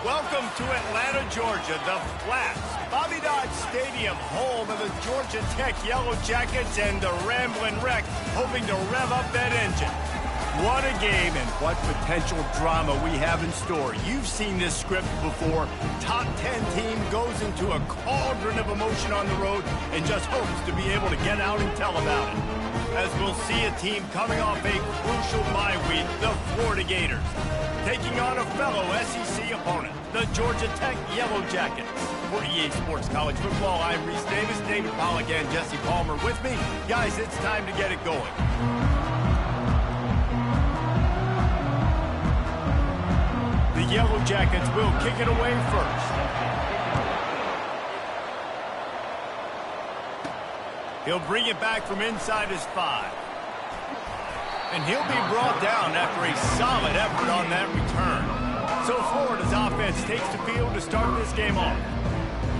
Welcome to Atlanta, Georgia, the Flats, Bobby Dodd Stadium, home of the Georgia Tech Yellow Jackets and the Ramblin' Wreck, hoping to rev up that engine. What a game and what potential drama we have in store. You've seen this script before. Top 10 team goes into a cauldron of emotion on the road and just hopes to be able to get out and tell about it. As we'll see a team coming off a crucial bye week, the Florida Gators, taking on a fellow SEC opponent, the Georgia Tech Yellow Jackets. For EA Sports College Football, I'm Reese Davis, David Pollack, and Jesse Palmer with me. Guys, it's time to get it going. The Yellow Jackets will kick it away first. He'll bring it back from inside his 5. And he'll be brought down after a solid effort on that return. So Florida's offense takes the field to start this game off.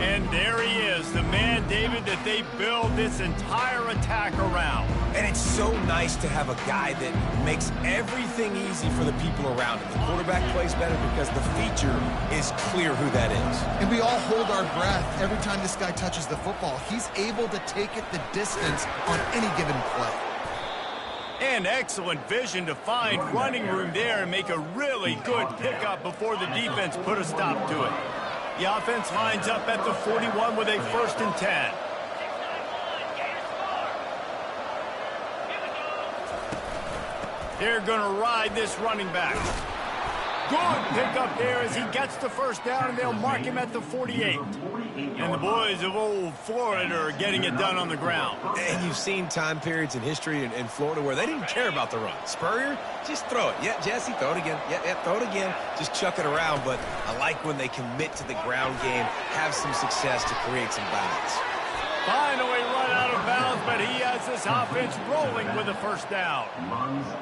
And there he is, the man, David, that they build this entire attack around. And it's so nice to have a guy that makes everything easy for the people around him. The quarterback plays better because the feature is clear who that is. And we all hold our breath every time this guy touches the football. He's able to take it the distance on any given play. And excellent vision to find running room there and make a really good pickup before the defense put a stop to it. The offense lines up at the 41 with a 1st and 10. They're going to ride this running back. Good pickup there as he gets the 1st down, and they'll mark him at the 48. And the boys of old Florida are getting it done on the ground. And you've seen time periods in history in Florida where they didn't care about the run. Spurrier, just throw it. Yeah, Jesse, throw it again. Yeah, throw it again. Just chuck it around. But I like when they commit to the ground game, have some success to create some balance. Finally run out of bounds, but he has this offense rolling with a 1st down.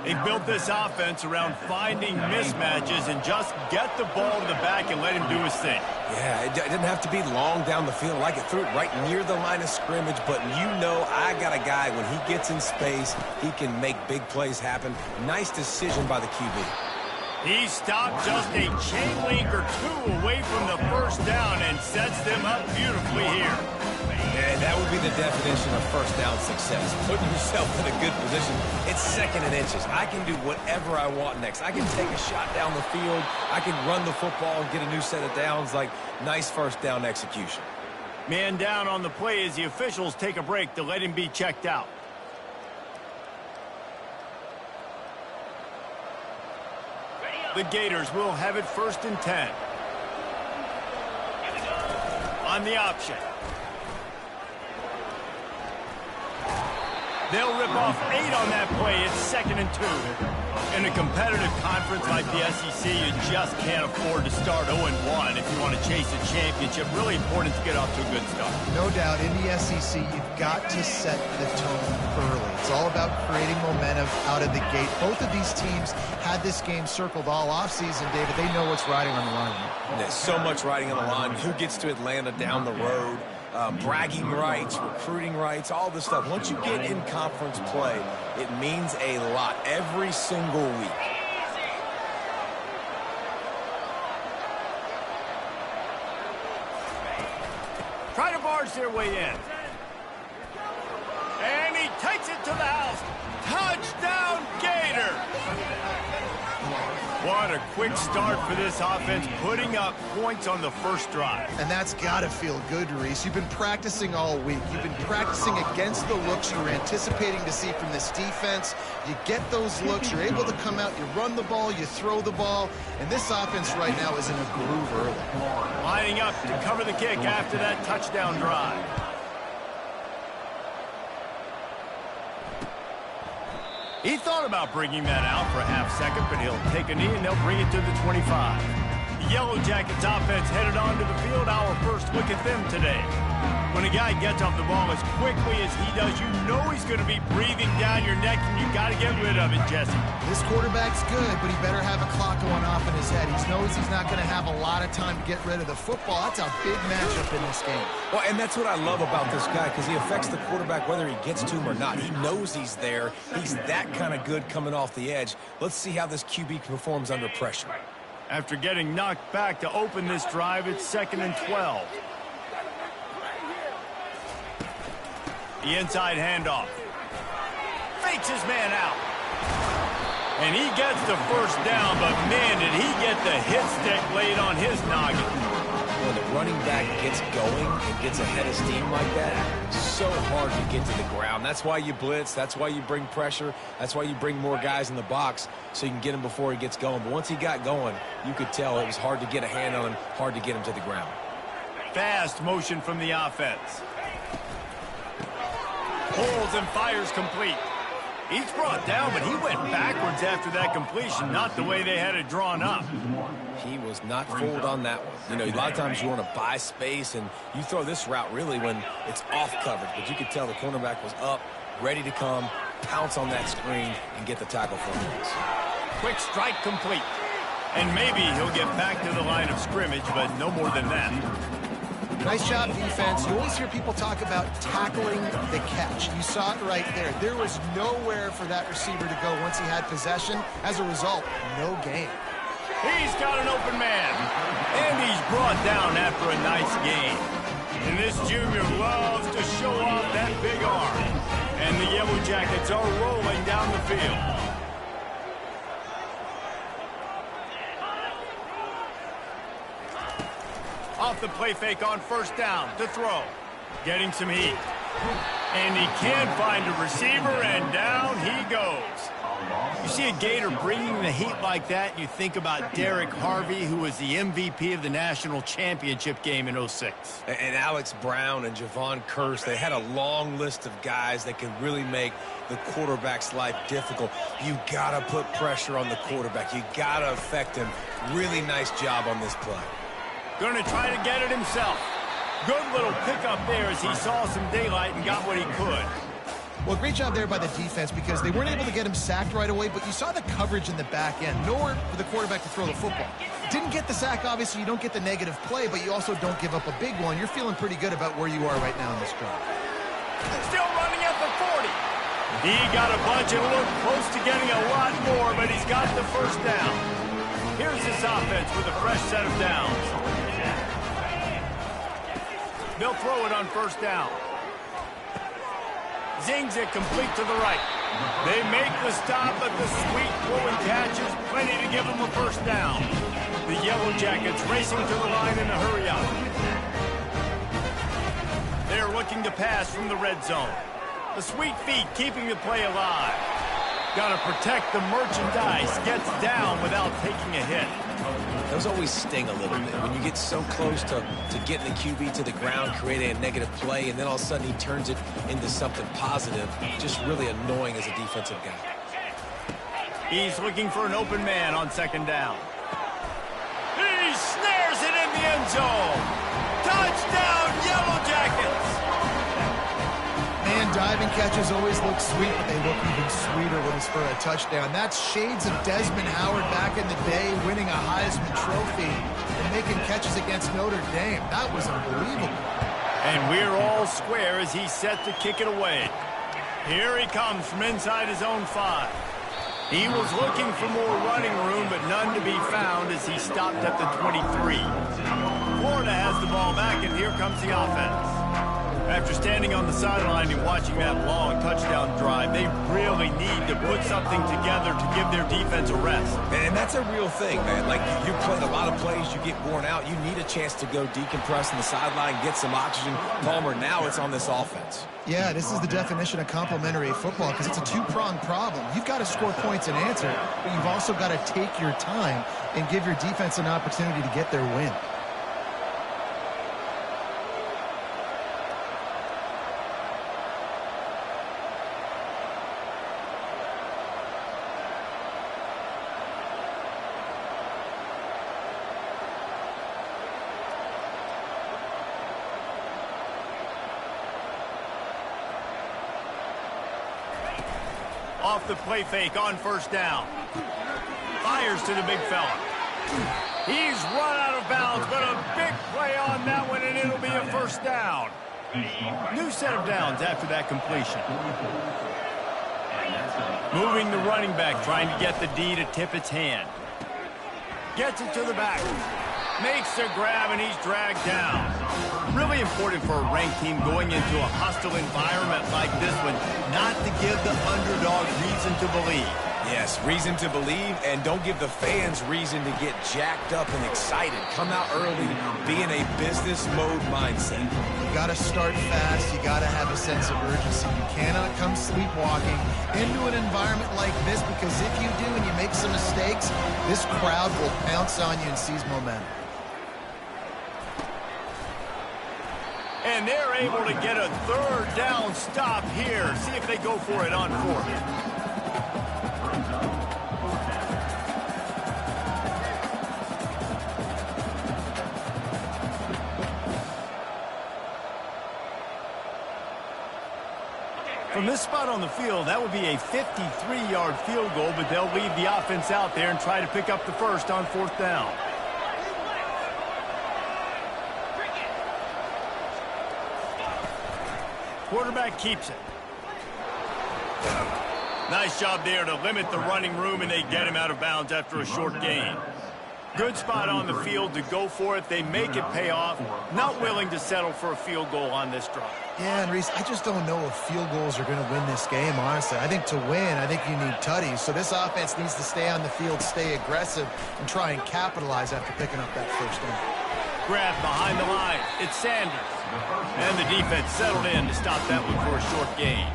He built this offense around finding mismatches and just get the ball to the back and let him do his thing. Yeah, it didn't have to be long down the field. I threw it right near the line of scrimmage, but you know I got a guy, when he gets in space, he can make big plays happen. Nice decision by the QB. He stopped just a chain link or 2 away from the 1st down and sets them up beautifully here. And that would be the definition of 1st down success. Putting yourself in a good position. It's 2nd and inches. I can do whatever I want next. I can take a shot down the field. I can run the football and get a new set of downs. Nice 1st down execution. Man down on the play as the officials take a break to let him be checked out. The Gators will have it 1st and 10. On the option. They'll rip off 8 on that play. It's 2nd and 2. In a competitive conference like the SEC, you just can't afford to start 0-1 if you want to chase a championship. Really important to get off to a good start. No doubt, in the SEC, you've got to set the tone early. It's all about creating momentum out of the gate. Both of these teams had this game circled all offseason, David. They know what's riding on the line. There's so much riding on the line. Who gets to Atlanta down the road? Bragging rights, recruiting rights, all this stuff. Once you get in conference play, it means a lot every single week. Try to barge their way in. And he takes it to the house. Touchdown, Gator! What a quick start for this offense, putting up points on the 1st drive. And that's got to feel good, Reese. You've been practicing all week. You've been practicing against the looks you were anticipating to see from this defense. You get those looks, you're able to come out, you run the ball, you throw the ball, and this offense right now is in a groove early. Lining up to cover the kick after that touchdown drive. He thought about bringing that out for a half-second, but he'll take a knee and they'll bring it to the 25. The Yellow Jackets offense headed onto the field. Our first look at them today. When a guy gets off the ball as quickly as he does, you know he's going to be breathing down your neck, and you got to get rid of it, Jesse. This quarterback's good, but he better have a clock going off in his head. He knows he's not going to have a lot of time to get rid of the football. That's a big matchup in this game. Well, and that's what I love about this guy, because he affects the quarterback whether he gets to him or not. He knows he's there. He's that kind of good coming off the edge. Let's see how this QB performs under pressure. After getting knocked back to open this drive, it's 2nd and 12. The inside handoff. Fakes his man out. And he gets the first down, but man, did he get the hit stick laid on his noggin. When the running back gets going and gets ahead of steam like that, it's so hard to get to the ground. That's why you blitz. That's why you bring pressure. That's why you bring more guys in the box so you can get him before he gets going. But once he got going, you could tell it was hard to get a hand on him, hard to get him to the ground. Fast motion from the offense. Pulls and fires complete. He's brought down, but he went backwards after that completion, not the way they had it drawn up. He was not fooled on that one. You know, a lot of times you want to buy space, and you throw this route really when it's off coverage. But you could tell the cornerback was up, ready to come, pounce on that screen, and get the tackle for him. Quick strike complete. And maybe he'll get back to the line of scrimmage, but no more than that. Nice job, defense. You always hear people talk about tackling the catch. You saw it right there. There was nowhere for that receiver to go once he had possession. As a result, no gain. He's got an open man. And he's brought down after a nice gain. And this junior loves to show off that big arm. And the Yellow Jackets are rolling down the field. Off the play fake on first down to throw. Getting some heat. And he can't find a receiver, and down he goes. You see a Gator bringing the heat like that, and you think about Derek Harvey, who was the MVP of the national championship game in '06. And Alex Brown and Javon Curse, they had a long list of guys that could really make the quarterback's life difficult. You got to put pressure on the quarterback. You got to affect him. Really nice job on this play. Going to try to get it himself. Good little pickup there as he saw some daylight and got what he could. Well, great job there by the defense because they weren't able to get him sacked right away, but you saw the coverage in the back end. Nowhere for the quarterback to throw the football. Didn't get the sack, obviously. You don't get the negative play, but you also don't give up a big one. You're feeling pretty good about where you are right now in this drive. Still running at the 40. He got a bunch and looked close to getting a lot more, but he's got the first down. Here's this offense with a fresh set of downs. They'll throw it on first down. Zings it complete to the right. They make the stop, but the sweet throw and catch is plenty to give them a first down. The Yellow Jackets racing to the line in a hurry-up. They're looking to pass from the red zone. The sweet feet keeping the play alive. Got to protect the merchandise. Gets down without taking a hit. Those always sting a little bit. When you get so close to getting the QB to the ground, creating a negative play, and then all of a sudden he turns it into something positive, just really annoying as a defensive guy. He's looking for an open man on second down. He snares it in the end zone. Touchdown, Yellow Jackets! Man, diving catches always look sweet, but they look even sweeter when it's for a touchdown. That's shades of Desmond Howard back in the day, winning a Heisman Trophy and making catches against Notre Dame. That was unbelievable. And we're all square as he's set to kick it away. Here he comes from inside his own 5. He was looking for more running room, but none to be found as he stopped at the 23. Florida has the ball back, and here comes the offense. After standing on the sideline and watching that long touchdown drive, they really need to put something together to give their defense a rest. And that's a real thing, man. Like, you play a lot of plays, you get worn out. You need a chance to go decompress on the sideline, get some oxygen. Palmer, now it's on this offense. Yeah, this is the definition of complementary football because it's a two-pronged problem. You've got to score points and answer, but you've also got to take your time and give your defense an opportunity to get their win. Off the play fake on first down. Fires to the big fella. He's run out of bounds, but a big play on that one, and it'll be a first down. New set of downs after that completion. Moving the running back, trying to get the D to tip its hand. Gets it to the back. Makes the grab, and he's dragged down. Really important for a ranked team going into a hostile environment like this one, not to give the underdog reason to believe. Yes, reason to believe, and don't give the fans reason to get jacked up and excited. Come out early, be in a business mode mindset. You got to start fast. You got to have a sense of urgency. You cannot come sleepwalking into an environment like this, because if you do and you make some mistakes, this crowd will pounce on you and seize momentum. And they're able to get a third down stop here. See if they go for it on fourth. From this spot on the field, that would be a 53-yard field goal, but they'll leave the offense out there and try to pick up the first on fourth down. Quarterback keeps it. Nice job there to limit the running room, and they get him out of bounds after a short gain. Good spot on the field to go for it. They make it pay off. Not willing to settle for a field goal on this drive. Yeah, and Reese, I just don't know if field goals are going to win this game, honestly. I think to win, I think you need tutties. So this offense needs to stay on the field, stay aggressive, and try and capitalize after picking up that first down. Grab behind the line. It's Sanders. And the defense settled in to stop that one for a short gain.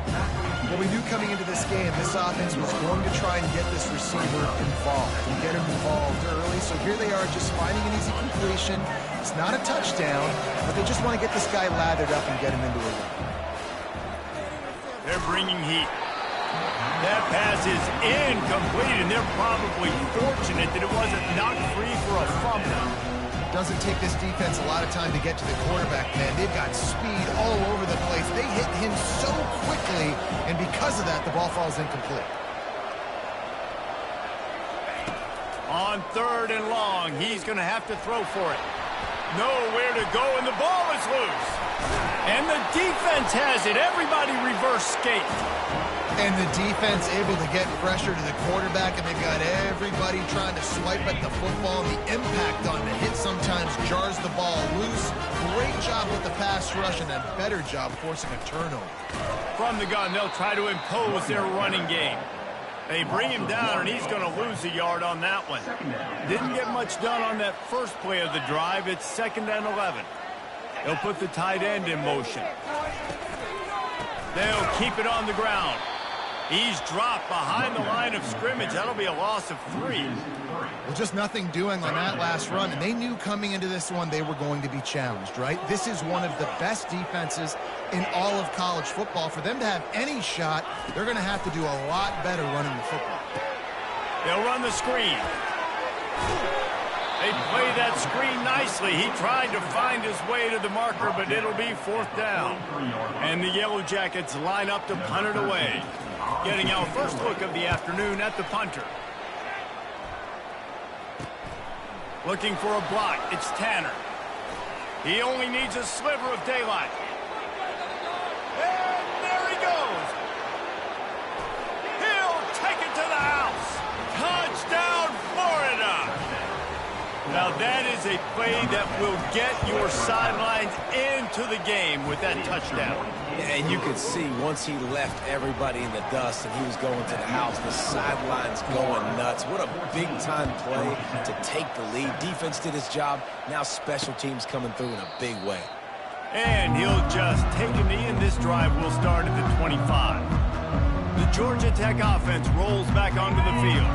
Well, we knew coming into this game, this offense was going to try and get this receiver involved and get him involved early. So here they are just finding an easy completion. It's not a touchdown, but they just want to get this guy lathered up and get him into a run. They're bringing heat. That pass is incomplete, and they're probably fortunate that it wasn't knocked free for a fumble. Doesn't take this defense a lot of time to get to the quarterback, man. They've got speed all over the place. They hit him so quickly, and because of that, the ball falls incomplete. On third and long, he's going to have to throw for it. Nowhere to go, and the ball is loose. And the defense has it. Everybody reverse skate. And the defense able to get pressure to the quarterback, and they've got everybody trying to swipe at the football, and the impact on the hit sometimes jars the ball loose. Great job with the pass rush, and a better job forcing a turnover. From the gun, they'll try to impose their running game. They bring him down, and he's going to lose a yard on that one. Didn't get much done on that first play of the drive. It's 2nd and 11. They'll put the tight end in motion. They'll keep it on the ground. He's dropped behind the line of scrimmage. That'll be a loss of 3. Well, just nothing doing on that last run, and they knew coming into this one they were going to be challenged, right? This is one of the best defenses in all of college football. For them to have any shot, they're going to have to do a lot better running the football. They'll run the screen. They play that screen nicely. He tried to find his way to the marker, but it'll be 4th down. And the Yellow Jackets line up to punt it away. Getting our first look of the afternoon at the punter. Looking for a block. It's Tanner. He only needs a sliver of daylight. And there he goes. He'll take it to the house. Touchdown, Florida. Now that is a play that will get your sidelines into the game with that touchdown. And you could see once he left everybody in the dust and he was going to the house, the sidelines going nuts. What a big-time play to take the lead. Defense did his job. Now special teams coming through in a big way. And he'll just take a knee, and this drive will start at the 25. The Georgia Tech offense rolls back onto the field.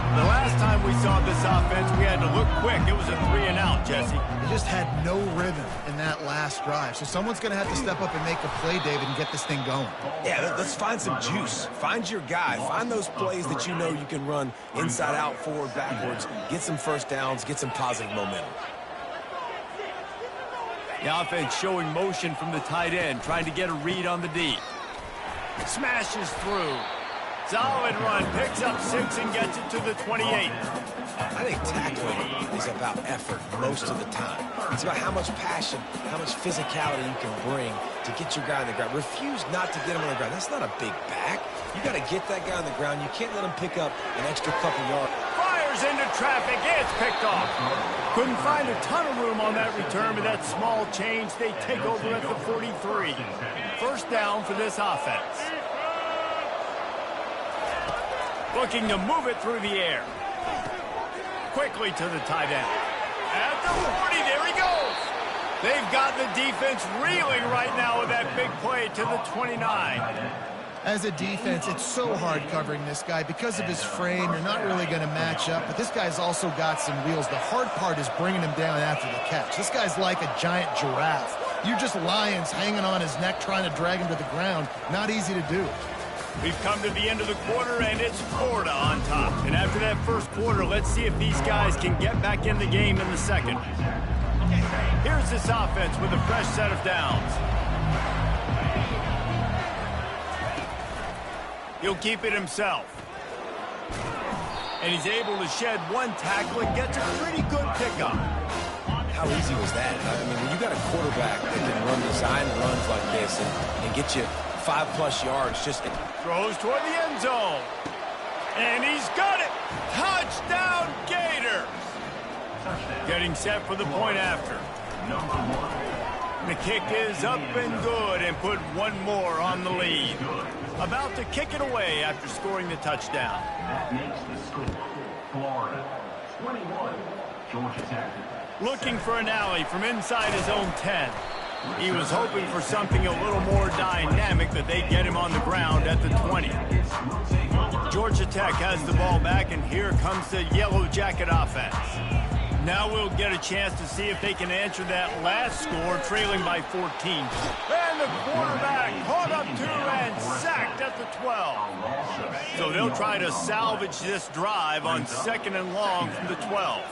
The last time we saw this offense, we had to look quick. It was a 3-and-out, Jesse. They just had no rhythm in that last drive. So someone's going to have to step up and make a play, David, and get this thing going. Yeah, let's find some juice. Find your guy. Find those plays that you know you can run inside out, forward, backwards. Get some first downs. Get some positive momentum. The offense showing motion from the tight end, trying to get a read on the D. Smashes through. Solid run, picks up 6 and gets it to the 28. I think tackling is about effort most of the time. It's about how much passion, how much physicality you can bring to get your guy on the ground. Refuse not to get him on the ground. That's not a big back. You got to get that guy on the ground. You can't let him pick up an extra couple yards. Fires tears into traffic. It's picked off. Couldn't find a ton of room on that return, but that small change, they take over at the 43. First down for this offense. Looking to move it through the air. Quickly to the tight end. At the 40, there he goes. They've got the defense reeling right now with that big play to the 29. As a defense, it's so hard covering this guy. Because of his frame, you're not really going to match up, but this guy's also got some wheels. The hard part is bringing him down after the catch. This guy's like a giant giraffe. You're just lions hanging on his neck trying to drag him to the ground. Not easy to do. We've come to the end of the quarter, and it's Florida on top. And after that first quarter, let's see if these guys can get back in the game in the second. Here's this offense with a fresh set of downs. He'll keep it himself. And he's able to shed one tackle and gets a pretty good pickup. How easy was that? I mean, when you got a quarterback that can run design runs like this and get you 5+ yards, just throws toward the end zone. And he's got it. Touchdown, Gator. Getting set for the point after. The kick is up and good and put one more on the lead. About to kick it away after scoring the touchdown. That makes the score Florida 21, Georgia Tech. Looking for an alley from inside his own 10. He was hoping for something a little more dynamic, but they get him on the ground at the 20. Georgia Tech has the ball back, and here comes the Yellow Jacket offense. Now we'll get a chance to see if they can answer that last score, trailing by 14. And the quarterback caught up to and sacked at the 12. So they'll try to salvage this drive on 2nd and long from the 12.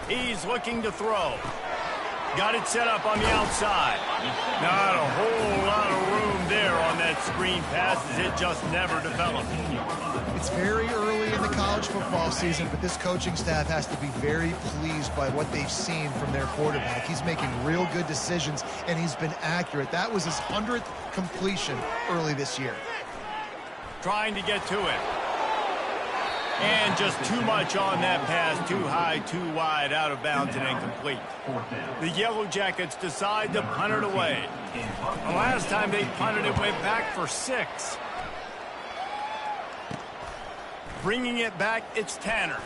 He's looking to throw. Got it set up on the outside. Not a whole lot of room there on that screen pass, as it just never developed. It's very early in the college football season, but this coaching staff has to be very pleased by what they've seen from their quarterback. He's making real good decisions, and he's been accurate. That was his 100th completion early this year. Trying to get to it. And just too much on that pass, too high, too wide, out of bounds and incomplete. The Yellow Jackets decide to punt it away. The last time they punted it went back for 6. Bringing it back, it's Tanner.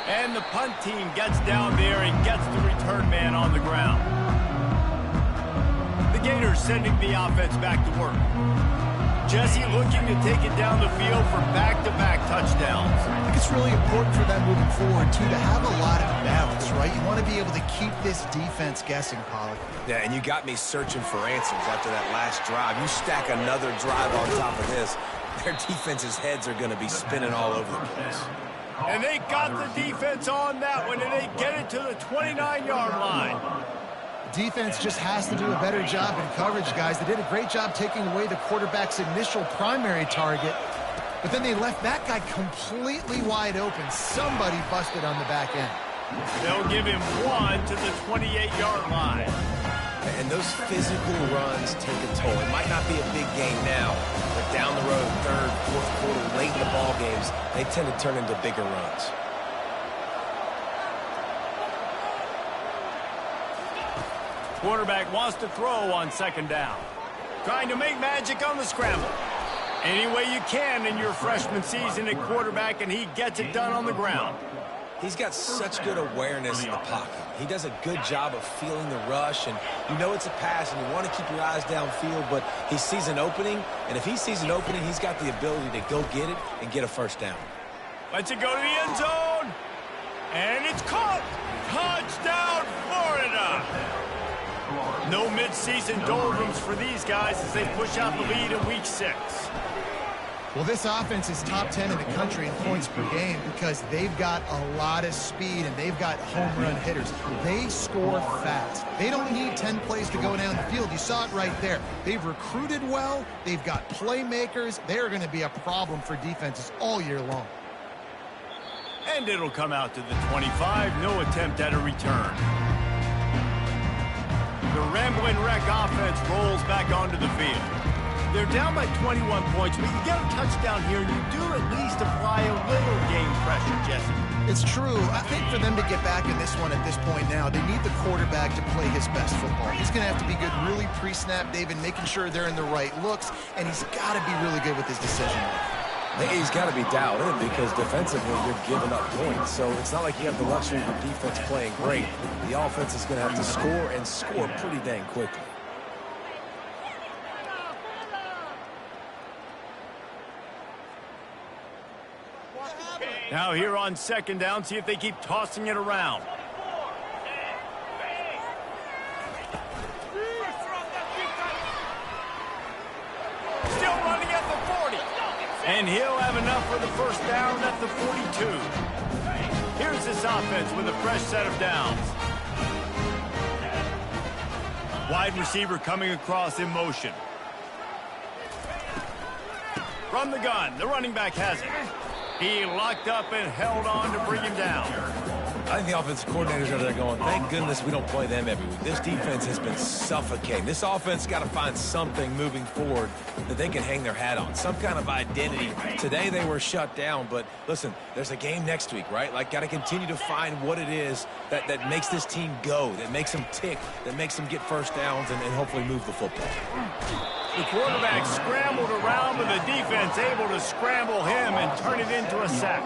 And the punt team gets down there and gets the return man on the ground. The Gators sending the offense back to work. Jesse looking to take it down the field for back-to-back touchdowns. I think it's really important for them moving forward, too, to have a lot of balance, right? You want to be able to keep this defense guessing, Pollock. Yeah, and you got me searching for answers after that last drive. You stack another drive on top of this, their defense's heads are going to be spinning all over the place. And they got the defense on that one, and they get it to the 29-yard line. Defense just has to do a better job in coverage, guys. They did a great job taking away the quarterback's initial primary target, but then they left that guy completely wide open. Somebody busted on the back end. They'll give him one to the 28-yard line. And those physical runs take a toll. It might not be a big game now, but down the road, 3rd, 4th quarter, late in the ball games, they tend to turn into bigger runs. Quarterback wants to throw on 2nd down. Trying to make magic on the scramble. Any way you can in your freshman season at quarterback, and he gets it done on the ground. He's got such good awareness in the pocket. He does a good job of feeling the rush, and you know it's a pass, and you want to keep your eyes downfield, but he sees an opening, and if he sees an opening, he's got the ability to go get it and get a 1st down. Lets it go to the end zone. And it's caught. Touchdown, Florida. No mid-season doldrums for these guys as they push out the lead in week 6. Well, this offense is top 10 in the country in points per game because they've got a lot of speed and they've got home run hitters. They score fast. They don't need 10 plays to go down the field. You saw it right there. They've recruited well. They've got playmakers. They're going to be a problem for defenses all year long. And it'll come out to the 25. No attempt at a return. The Ramblin' Wreck offense rolls back onto the field. They're down by 21 points, but you get a touchdown here, and you do at least apply a little game pressure, Jesse. It's true. I think for them to get back in this one at this point now, they need the quarterback to play his best football. He's going to have to be good really pre-snap, David, making sure they're in the right looks, and he's got to be really good with his decision-making. He's got to be dialed in because defensively you're giving up points. So it's not like you have the luxury of your defense playing great. The offense is going to have to score and score pretty dang quickly. Now here on second down, see if they keep tossing it around. Still running at the 40. And he'll have enough for the first down at the 42. Here's this offense with a fresh set of downs. Wide receiver coming across in motion. From the gun, the running back has it. He locked up and held on to bring him down. I think the offensive coordinators are there going, thank goodness we don't play them every week. This defense has been suffocating. This offense got to find something moving forward that they can hang their hat on, some kind of identity. Today they were shut down, but listen, there's a game next week, right? Like, got to continue to find what it is that makes this team go, that makes them tick, that makes them get first downs and hopefully move the football. The quarterback scrambled around, but the defense able to scramble him and turn it into a sack.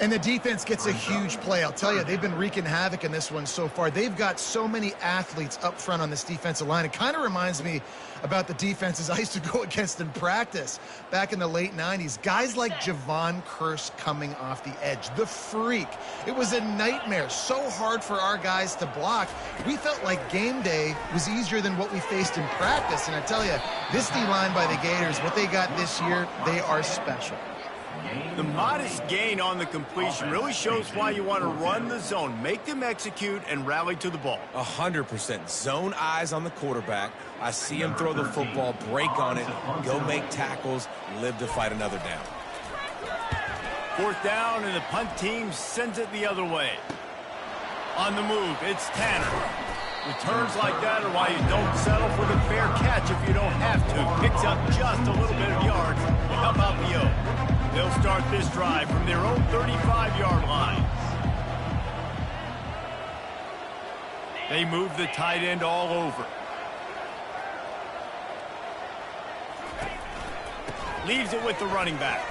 And the defense gets a huge play. I'll tell you, they've been wreaking havoc in this one so far. They've got so many athletes up front on this defensive line. It kind of reminds me about the defenses I used to go against in practice back in the late 90s. Guys like Javon Curse coming off the edge. The freak. It was a nightmare. So hard for our guys to block. We felt like game day was easier than what we faced in practice. And I tell you, this D-line by the Gators, what they got this year, they are special. The modest gain on the completion really shows why you want to run the zone, make them execute, and rally to the ball. 100%. Zone eyes on the quarterback. I see him throw the football, break on it, go make tackles, live to fight another down. Fourth down, and the punt team sends it the other way. On the move, it's Tanner. Returns like that are why you don't settle for the fair catch if you don't have to. Picks up just a little bit of yards to help out the O. They'll start this drive from their own 35-yard line. They move the tight end all over. Leaves it with the running back.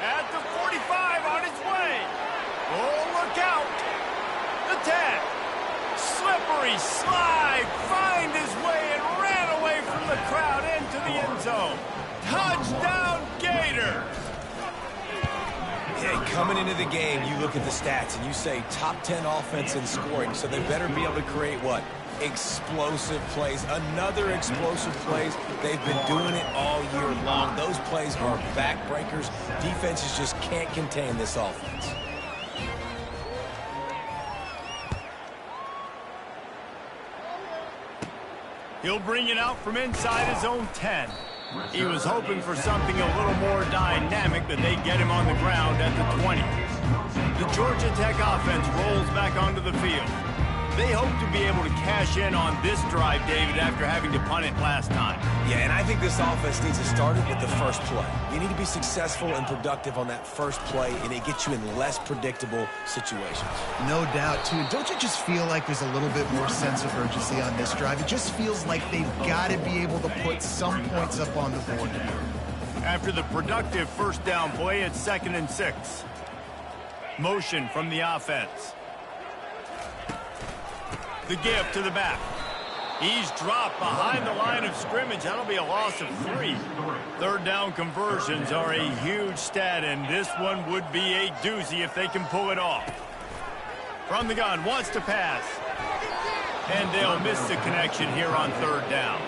At the 45 on its way. Oh, look out. The tag. Slippery slide. Find his way and ran away from the crowd into the end zone. Touchdown, Gator! Yeah, coming into the game, you look at the stats and you say top 10 offense in scoring, so they better be able to create what? Explosive plays. Another explosive plays. They've been doing it all year long. Those plays are backbreakers. Defenses just can't contain this offense. He'll bring it out from inside his own 10. He was hoping for something a little more dynamic, but they get him on the ground at the 20. The Georgia Tech offense rolls back onto the field. They hope to be able to cash in on this drive, David, after having to punt it last time. Yeah, and I think this offense needs to start it with the first play. You need to be successful and productive on that first play, and it gets you in less predictable situations. No doubt, too. Don't you just feel like there's a little bit more sense of urgency on this drive? It just feels like they've got to be able to put some points up on the board. After the productive first down play, it's 2nd and 6. Motion from the offense. The give to the back. He's dropped behind the line of scrimmage. That'll be a loss of 3. Third down conversions are a huge stat, and this one would be a doozy if they can pull it off. From the gun, wants to pass. And they'll miss the connection here on third down.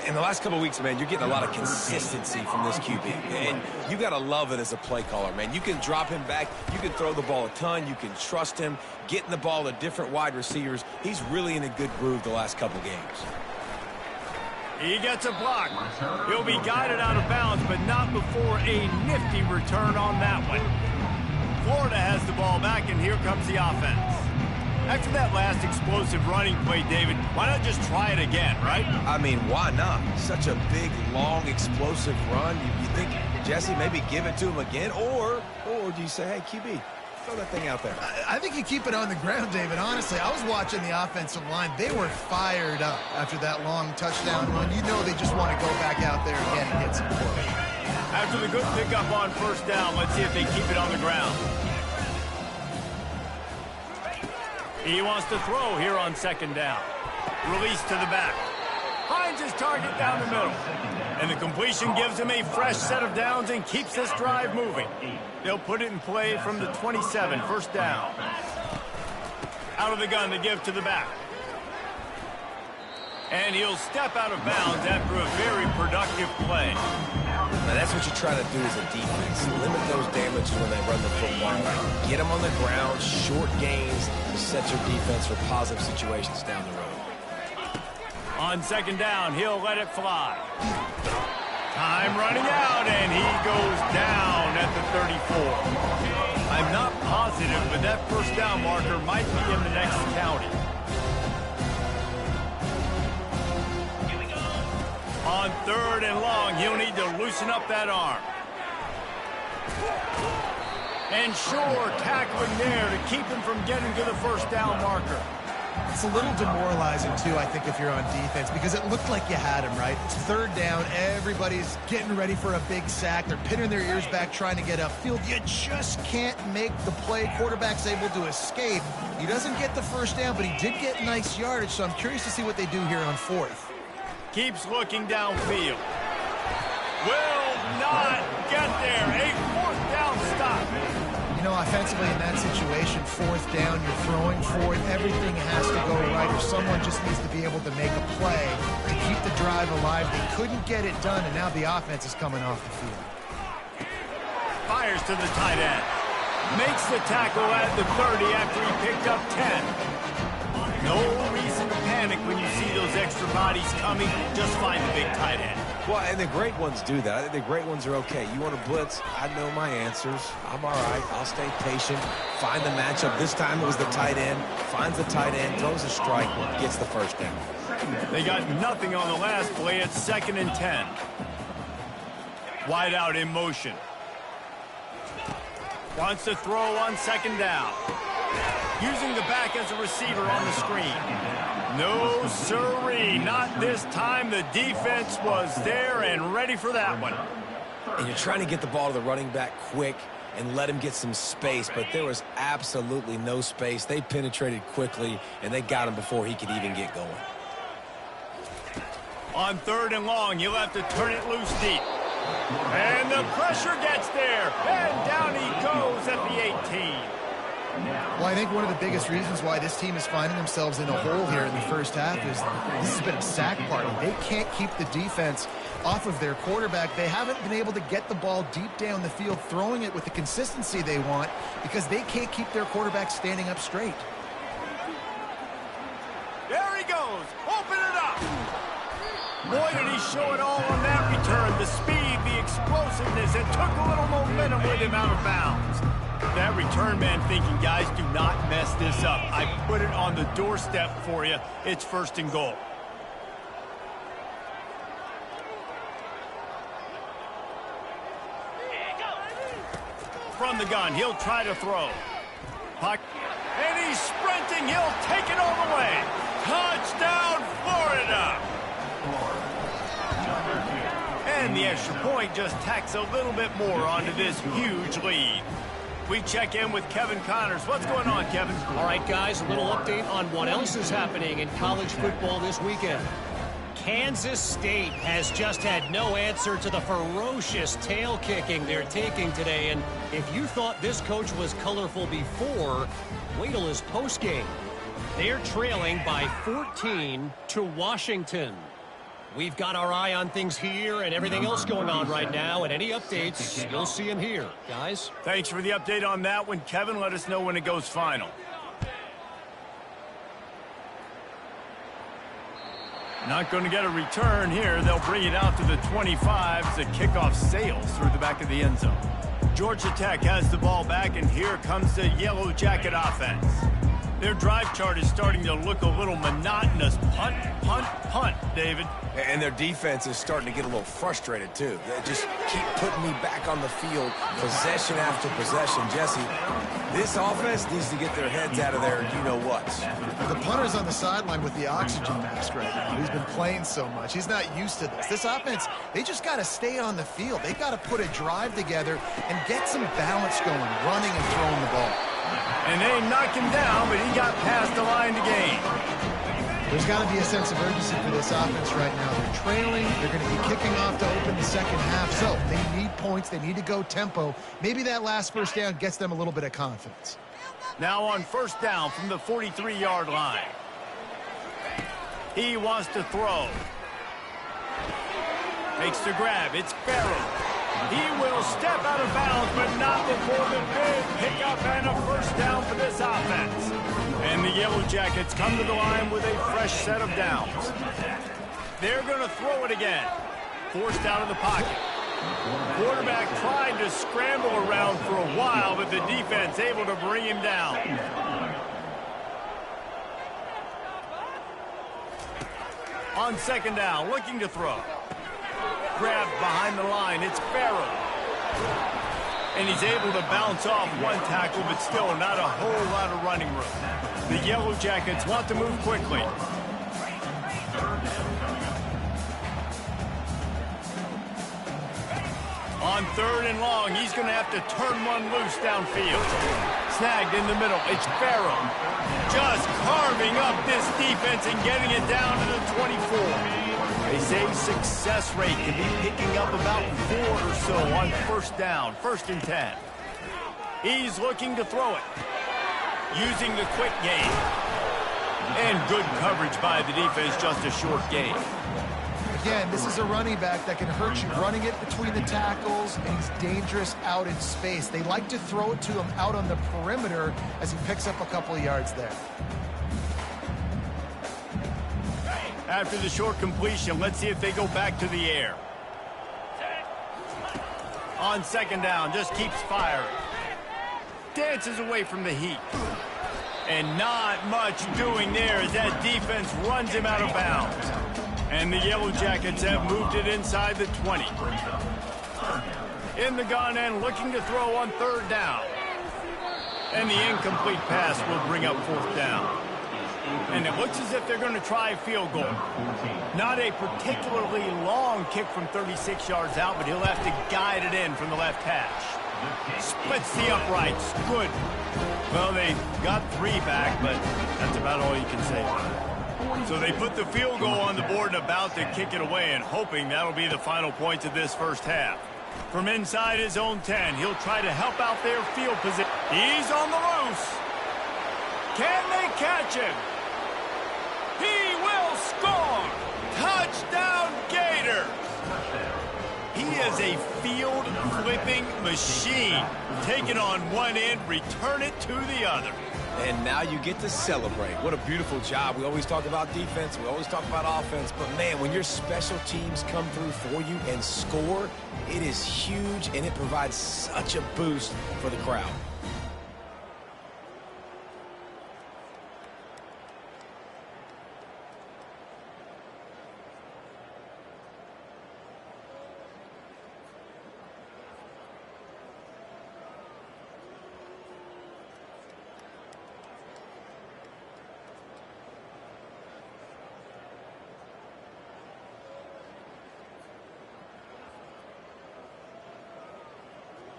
In the last couple of weeks, man, you're getting a lot of consistency from this QB. And you got to love it as a play caller, man. You can drop him back. You can throw the ball a ton. You can trust him, getting the ball to different wide receivers. He's really in a good groove the last couple games. He gets a block. He'll be guided out of bounds, but not before a nifty return on that one. Florida has the ball back, and here comes the offense. After that last explosive running play, David, why not just try it again, right? I mean, why not? Such a big, long, explosive run. You think, Jesse, maybe give it to him again? Or do you say, hey, QB, throw that thing out there? I think you keep it on the ground, David. Honestly, I was watching the offensive line. They were fired up after that long touchdown run. You know they just want to go back out there again and get some points. After the good pickup on first down, let's see if they keep it on the ground. He wants to throw here on second down. Release to the back. Finds his target down the middle. And the completion gives him a fresh set of downs and keeps this drive moving. They'll put it in play from the 27, first down. Out of the gun to give to the back. And he'll step out of bounds after a very productive play. Now, that's what you try to do as a defense. Limit those damages when they run the football. Get them on the ground, short gains to set your defense for positive situations down the road. On second down, he'll let it fly. Time running out, and he goes down at the 34. I'm not positive, but that first down marker might be in the next county. On third and long, he'll need to loosen up that arm. And sure, tackling there to keep him from getting to the first down marker. It's a little demoralizing, too, I think, if you're on defense, because it looked like you had him, right? It's third down. Everybody's getting ready for a big sack. They're pinning their ears back, trying to get upfield. You just can't make the play. Quarterback's able to escape. He doesn't get the first down, but he did get nice yardage, so I'm curious to see what they do here on fourth. Keeps looking downfield. Will not get there. A fourth down stop. You know, offensively in that situation, fourth down, you're throwing for it. Everything has to go right, or someone just needs to be able to make a play to keep the drive alive. They couldn't get it done, and now the offense is coming off the field. Fires to the tight end. Makes the tackle at the 30 after he picked up 10. No reason to panic when you see those extra bodies coming. Just find the big tight end. Well, and the great ones do that. I think the great ones are okay. You want to blitz? I know my answers. I'm all right. I'll stay patient. Find the matchup. This time it was the tight end. Finds the tight end, throws a strike, gets the first down. They got nothing on the last play. It's 2nd and 10. Wide out in motion. Wants to throw on second down. Using the back as a receiver on the screen. No, sirree, not this time. The defense was there and ready for that one. And you're trying to get the ball to the running back quick and let him get some space, but there was absolutely no space. They penetrated quickly, and they got him before he could even get going. On third and long, you'll have to turn it loose deep. And the pressure gets there, and down he goes at the 18. Well, I think one of the biggest reasons why this team is finding themselves in a hole here in the first half is this has been a sack party. They can't keep the defense off of their quarterback. They haven't been able to get the ball deep down the field, throwing it with the consistency they want, because they can't keep their quarterback standing up straight. There he goes. Open it up. Boy, did he show it all on that return. The speed, the explosiveness, and took a little momentum with him out of bounds. That return man thinking, guys, do not mess this up. I put it on the doorstep for you. It's 1st and goal. From the gun, he'll try to throw. Puck, and he's sprinting. He'll take it all the way. Touchdown, Florida! And the extra point just tacks a little bit more onto this huge lead. We check in with Kevin Connors. What's going on, Kevin? All right, guys, a little update on what else is happening in college football this weekend. Kansas State has just had no answer to the ferocious tail kicking they're taking today. And if you thought this coach was colorful before, wait till his postgame. They're trailing by 14 to Washington. We've got our eye on things here and everything else going on right now, and any updates, you'll see them here. Guys? Thanks for the update on that one, Kevin. Let us know when it goes final. Not going to get a return here. They'll bring it out to the 25 as the kickoff sails through the back of the end zone. Georgia Tech has the ball back, and here comes the Yellow Jacket offense. Their drive chart is starting to look a little monotonous. Punt, punt, punt, David. And their defense is starting to get a little frustrated, too. They just keep putting me back on the field, possession after possession. Jesse, this offense needs to get their heads out of there, you-know-what. The punter's on the sideline with the oxygen mask right now. He's been playing so much. He's not used to this. This offense, they just got to stay on the field. They've got to put a drive together and get some balance going, running and throwing the ball. And they knocked him down, but he got past the line to gain. There's got to be a sense of urgency for this offense right now. They're trailing. They're going to be kicking off to open the second half. So they need points. They need to go tempo. Maybe that last first down gets them a little bit of confidence. Now on first down from the 43-yard line. He wants to throw. Makes the grab. It's Farrell. He will step out of bounds, but not before the big pickup and a first down for this offense. And the Yellow Jackets come to the line with a fresh set of downs. They're going to throw it again. Forced out of the pocket. Quarterback tried to scramble around for a while, but the defense able to bring him down. On second down, looking to throw. Grabbed behind the line. It's Farrell. And he's able to bounce off one tackle, but still not a whole lot of running room. The Yellow Jackets want to move quickly. On third and long, he's going to have to turn one loose downfield. Snagged in the middle. It's Farrell. Just carving up this defense and getting it down to the 24. They say success rate can be picking up about 4 or so on first down, 1st and 10. He's looking to throw it, using the quick game. And good coverage by the defense, just a short gain. Again, this is a running back that can hurt you, running it between the tackles, and he's dangerous out in space. They like to throw it to him out on the perimeter as he picks up a couple of yards there. After the short completion, let's see if they go back to the air. On second down, just keeps firing. Dances away from the heat. And not much doing there as that defense runs him out of bounds. And the Yellow Jackets have moved it inside the 20. In the gun end, looking to throw on third down. And the incomplete pass will bring up fourth down. And it looks as if they're going to try a field goal. Not a particularly long kick from 36 yards out, but he'll have to guide it in from the left hash. Splits the uprights. Good. Well, they got 3 back, but that's about all you can say about it. So they put the field goal on the board and about to kick it away, and hoping that'll be the final points of this first half. From inside his own 10, he'll try to help out their field position. He's on the loose. Can they catch him? He will score! Touchdown, Gator! He is a field-flipping machine. Take it on one end, return it to the other. And now you get to celebrate. What a beautiful job. We always talk about defense. We always talk about offense. But, man, when your special teams come through for you and score, it is huge, and it provides such a boost for the crowd.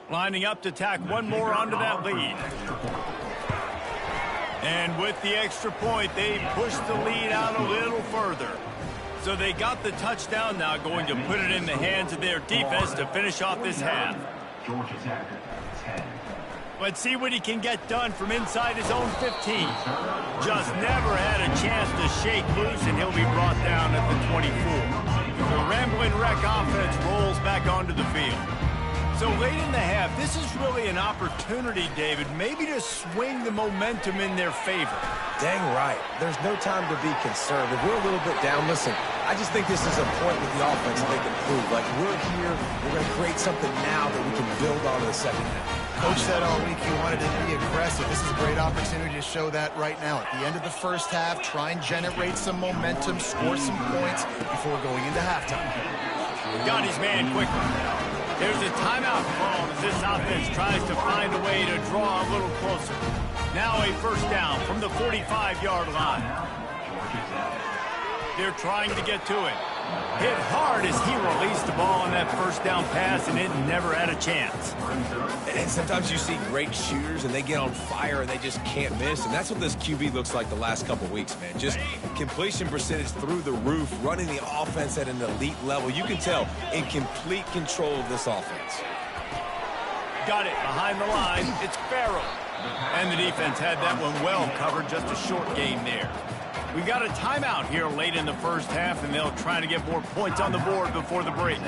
Lining up to tack one more onto that lead. And with the extra point, they push the lead out a little further. So they got the touchdown now, going to put it in the hands of their defense to finish off this half. Let's see what he can get done from inside his own 15. Just never had a chance to shake loose, and he'll be brought down at the 24. The Ramblin' Wreck offense rolls back onto the field. So late in the half, this is really an opportunity, David, maybe to swing the momentum in their favor. Dang right. There's no time to be concerned. If we're a little bit down, listen, I just think this is a point with the offense that they can prove. Like, we're here, we're going to create something now that we can build on in the second half. Coach said all week he wanted to be aggressive. This is a great opportunity to show that right now. At the end of the first half, try and generate some momentum, score some points before going into halftime. Got his man quickly. There's a timeout call as this offense tries to find a way to draw a little closer. Now a first down from the 45-yard line. They're trying to get to it. Hit hard as he released the ball on that first down pass, and it never had a chance. And sometimes you see great shooters, and they get on fire, and they just can't miss. And that's what this QB looks like the last couple weeks, man. Just completion percentage through the roof, running the offense at an elite level. You can tell in complete control of this offense. Got it behind the line. It's Farrell. And the defense had that one well covered. Just a short game there. We got a timeout here late in the first half, and they'll try to get more points on the board before the break.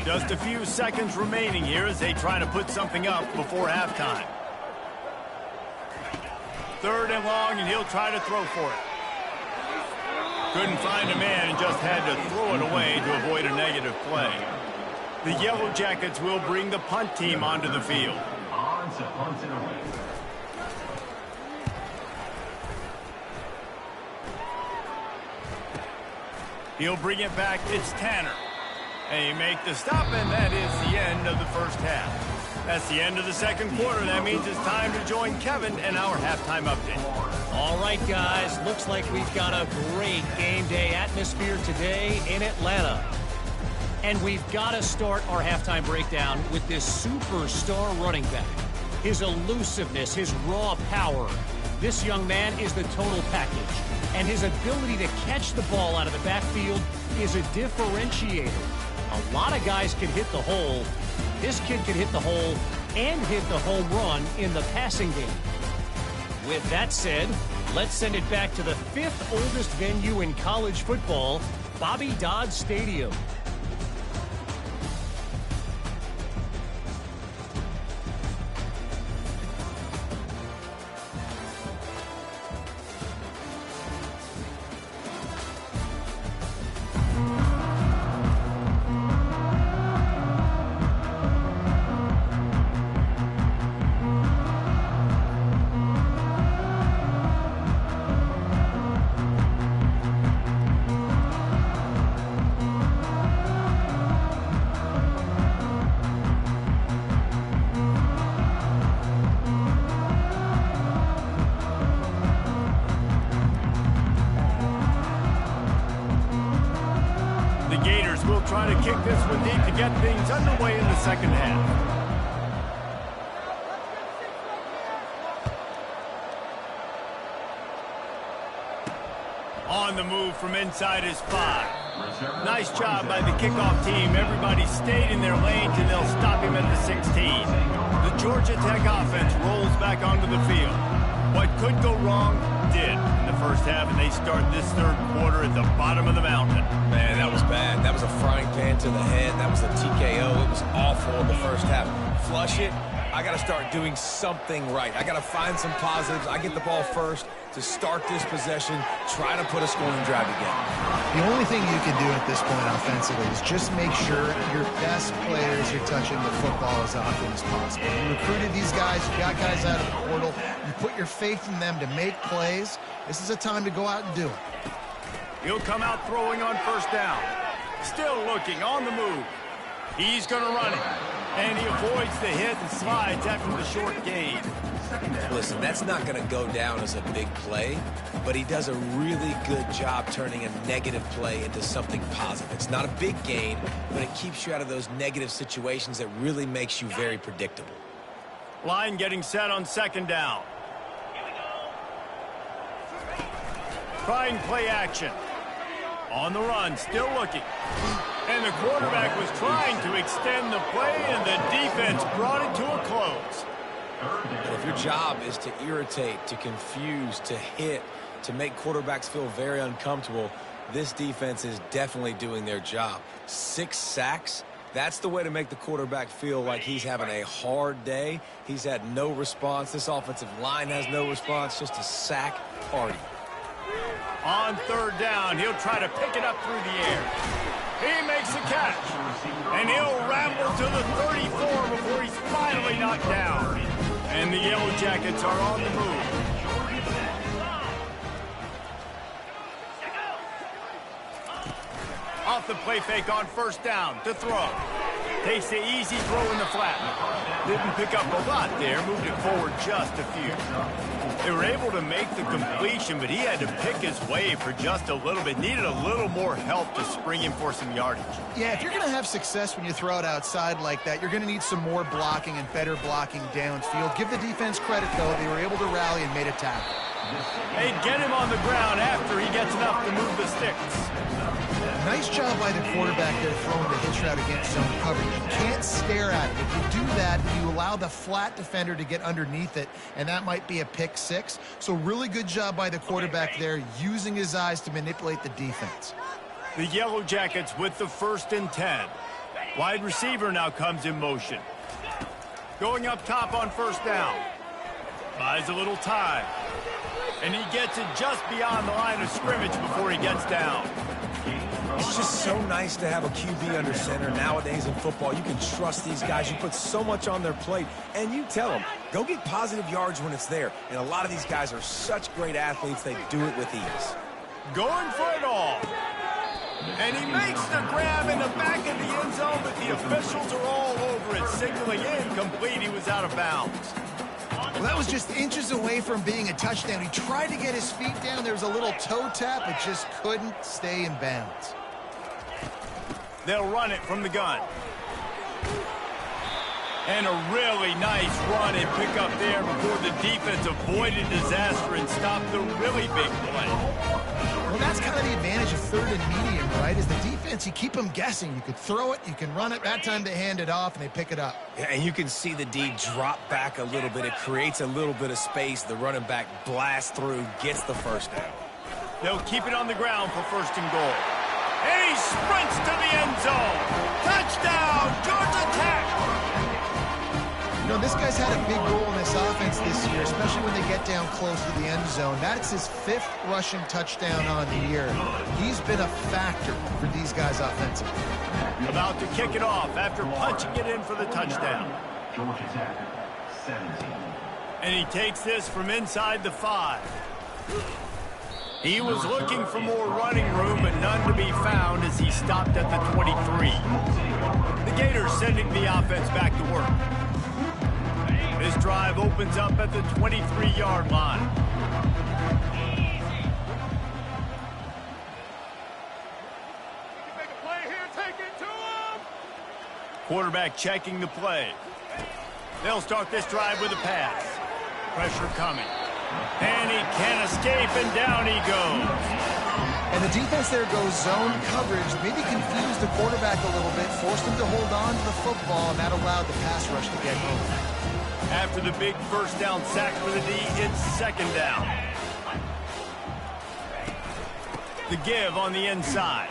Just a few seconds remaining here as they try to put something up before halftime. 3rd and long, and he'll try to throw for it. Couldn't find a man and just had to throw it away to avoid a negative play. The Yellow Jackets will bring the punt team onto the field. On to punt it away. He'll bring it back. It's Tanner. They make the stop, and that is the end of the first half. That's the end of the second quarter. That means it's time to join Kevin and our halftime update. All right, guys. Looks like we've got a great game day atmosphere today in Atlanta. And we've got to start our halftime breakdown with this superstar running back. His elusiveness, his raw power. This young man is the total package. And his ability to catch the ball out of the backfield is a differentiator. A lot of guys can hit the hole. This kid can hit the hole and hit the home run in the passing game. With that said, let's send it back to the 5th oldest venue in college football, Bobby Dodd Stadium. Gators will try to kick this one deep to get things underway in the second half. On the move from inside his 5. Nice job by the kickoff team. Everybody stayed in their lanes, and they'll stop him at the 16. The Georgia Tech offense rolls back onto the field. What could go wrong did in the first half, and they start this third quarter at the bottom of the mountain. Man, that was bad. That was a frying pan to the head. That was a TKO. It was awful in the first half. Flush it. I got to start doing something right. I got to find some positives. I get the ball first to start this possession, try to put a scoring drive together. The only thing you can do at this point offensively is just make sure your best players are touching the football as often as possible. You recruited these guys, you got guys out of the portal, you put your faith in them to make plays. This is a time to go out and do it. He'll come out throwing on first down. Still looking on the move. He's going to run it. And he avoids the hit and slides after the short gain. Listen, that's not going to go down as a big play, but he does a really good job turning a negative play into something positive. It's not a big gain, but it keeps you out of those negative situations that really makes you very predictable. Line getting set on second down. Trying play action. On the run, still looking. And the quarterback was trying to extend the play, and the defense brought it to a close. And if your job is to irritate, to confuse, to hit, to make quarterbacks feel very uncomfortable, this defense is definitely doing their job. 6 sacks, that's the way to make the quarterback feel like he's having a hard day. He's had no response. This offensive line has no response, just a sack party. On third down, he'll try to pick it up through the air. He makes the catch, and he'll ramble to the 34 before he's finally knocked down. And the Yellow Jackets are on the move. Off the play fake on first down to throw. Takes the easy throw in the flat. Didn't pick up a lot there, moved it forward just a few. They were able to make the completion, but he had to pick his way for just a little bit. Needed a little more help to spring him for some yardage. Yeah, if you're going to have success when you throw it outside like that, you're going to need some more blocking and better blocking downfield. Give the defense credit, though. They were able to rally and made a tackle. They'd get him on the ground after he gets enough to move the sticks. Nice job by the quarterback there throwing the hitch route against zone coverage. You can't stare at it. If you do that, you allow the flat defender to get underneath it, and that might be a pick six. So really good job by the quarterback there, using his eyes to manipulate the defense. The Yellow Jackets with the 1st and 10. Wide receiver now comes in motion. Going up top on first down. Buys a little time. And he gets it just beyond the line of scrimmage before he gets down. It's just so nice to have a QB under center. Nowadays in football, you can trust these guys. You put so much on their plate, and you tell them, go get positive yards when it's there. And a lot of these guys are such great athletes, they do it with ease. Going for it all. And he makes the grab in the back of the end zone, but the officials are all over it, signaling incomplete. He was out of bounds. Well, that was just inches away from being a touchdown. He tried to get his feet down. There was a little toe tap, but just couldn't stay in bounds. They'll run it from the gun. And a really nice run and pick up there before the defense avoided disaster and stopped the really big play. Well, that's kind of the advantage of 3rd and medium, right? Is the defense, you keep them guessing. You could throw it, you can run it. That time they hand it off, and they pick it up. Yeah, and you can see the D drop back a little bit. It creates a little bit of space. The running back blasts through, gets the first down. They'll keep it on the ground for 1st and goal. And he sprints to the end zone. Touchdown, Georgia Tech! You know, this guy's had a big role in this offense this year, especially when they get down close to the end zone. That's his 5th rushing touchdown on the year. He's been a factor for these guys offensively. About to kick it off after punching it in for the touchdown. Georgia Tech, 17. And he takes this from inside the 5. He was looking for more running room, but none to be found as he stopped at the 23. The Gators sending the offense back to work. This drive opens up at the 23-yard line. Make a play here, take it to him. Quarterback checking the play. They'll start this drive with a pass. Pressure coming. And he can't escape, and down he goes. And the defense there goes zone coverage, maybe confused the quarterback a little bit, forced him to hold on to the football, and that allowed the pass rush to get home. After the big first down sack for the D, it's 2nd down. The give on the inside.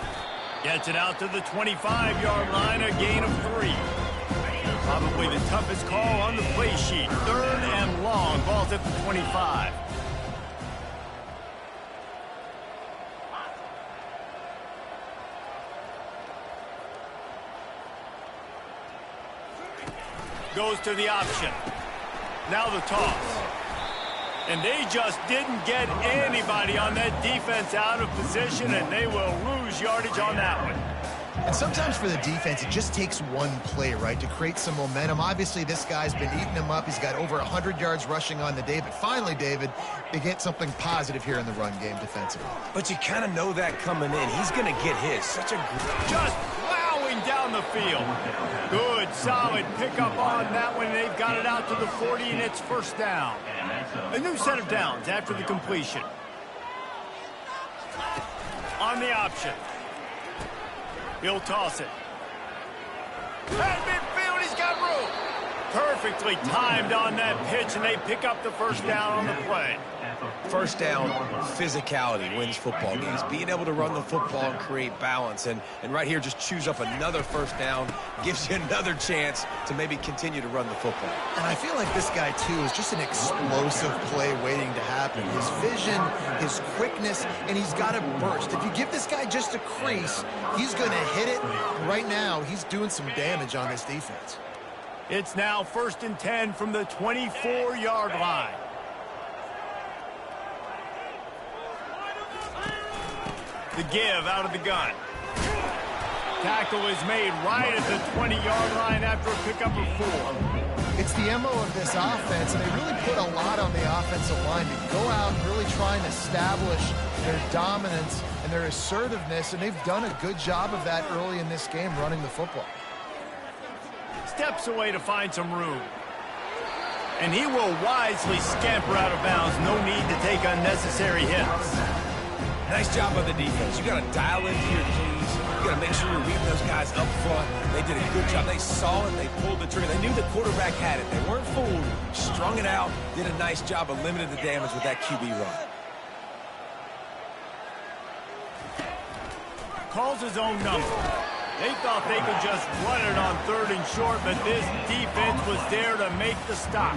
Gets it out to the 25-yard line, a gain of 3. Probably the toughest call on the play sheet. 3rd and long, ball's at the 25. Goes to the option. Now the toss. And they just didn't get anybody on that defense out of position, and they will lose yardage on that one. And sometimes for the defense, it just takes one play, right, to create some momentum. Obviously, this guy's been eating them up. He's got over 100 yards rushing on the day. But finally, David, they get something positive here in the run game defensively. But you kind of know that coming in. He's going to get his. Such a just plowing down the field. Good, solid pickup on that one. They've got it out to the 40, and it's 1st down. A new set of downs after the completion. On the option. He'll toss it. At midfield, he's got room. Perfectly timed on that pitch, and they pick up the 1st down on the play. First down, physicality wins football games. Being able to run the football and create balance. And right here, just choose up another first down, gives you another chance to maybe continue to run the football. And I feel like this guy, too, is just an explosive play waiting to happen. His vision, his quickness, and he's got a burst. If you give this guy just a crease, he's going to hit it. Right now, he's doing some damage on this defense. It's now 1st and 10 from the 24-yard line. The give out of the gun. Tackle is made right at the 20-yard line after a pickup of 4. It's the MO of this offense, and they really put a lot on the offensive line to go out and really try and establish their dominance and their assertiveness, and they've done a good job of that early in this game running the football. Steps away to find some room. And he will wisely scamper out of bounds. No need to take unnecessary hits. Nice job by the defense. You got to dial into your keys. You got to make sure you're reading those guys up front. They did a good job. They saw it. They pulled the trigger. They knew the quarterback had it. They weren't fooled. Strung it out. Did a nice job of limiting the damage with that QB run. Calls his own number. They thought they could just run it on 3rd and short, but this defense was there to make the stop.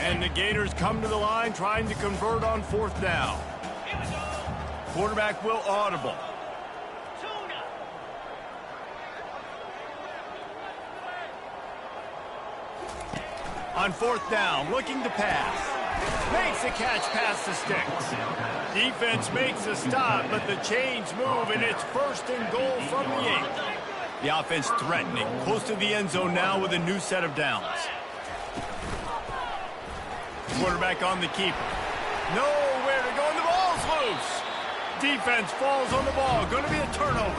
And the Gators come to the line trying to convert on 4th down. Quarterback will audible. On 4th down, looking to pass. Makes a catch past the sticks. Defense makes a stop, but the chains move, and it's 1st and goal from the 8. The offense threatening, close to the end zone now with a new set of downs. Quarterback on the keeper. Nowhere to go, and the ball's loose. Defense falls on the ball. Going to be a turnover.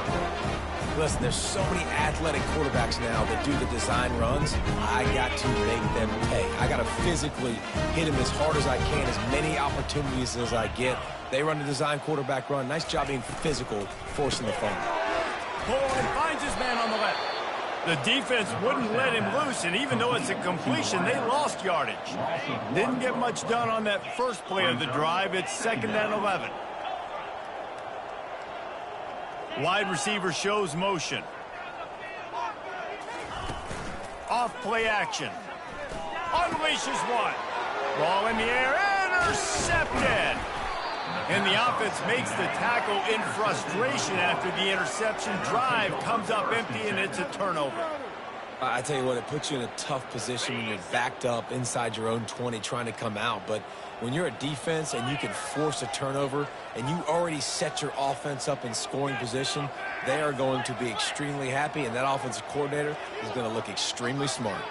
Listen, there's so many athletic quarterbacks now that do the design runs. I got to make them pay. I got to physically hit him as hard as I can, as many opportunities as I get. They run the design quarterback run. Nice job being physical, forcing the fumble. Poland finds his man on the left. The defense wouldn't let him loose, and even though it's a completion, they lost yardage. Didn't get much done on that first play of the drive. It's 2nd and 11. Wide receiver shows motion. Off play action. Unleashes one. Ball in the air. Intercepted. And the offense makes the tackle in frustration after the interception. Drive comes up empty, and it's a turnover. I tell you what, it puts you in a tough position when you're backed up inside your own 20 trying to come out. But when you're a defense and you can force a turnover and you already set your offense up in scoring position, they are going to be extremely happy, and that offensive coordinator is going to look extremely smart.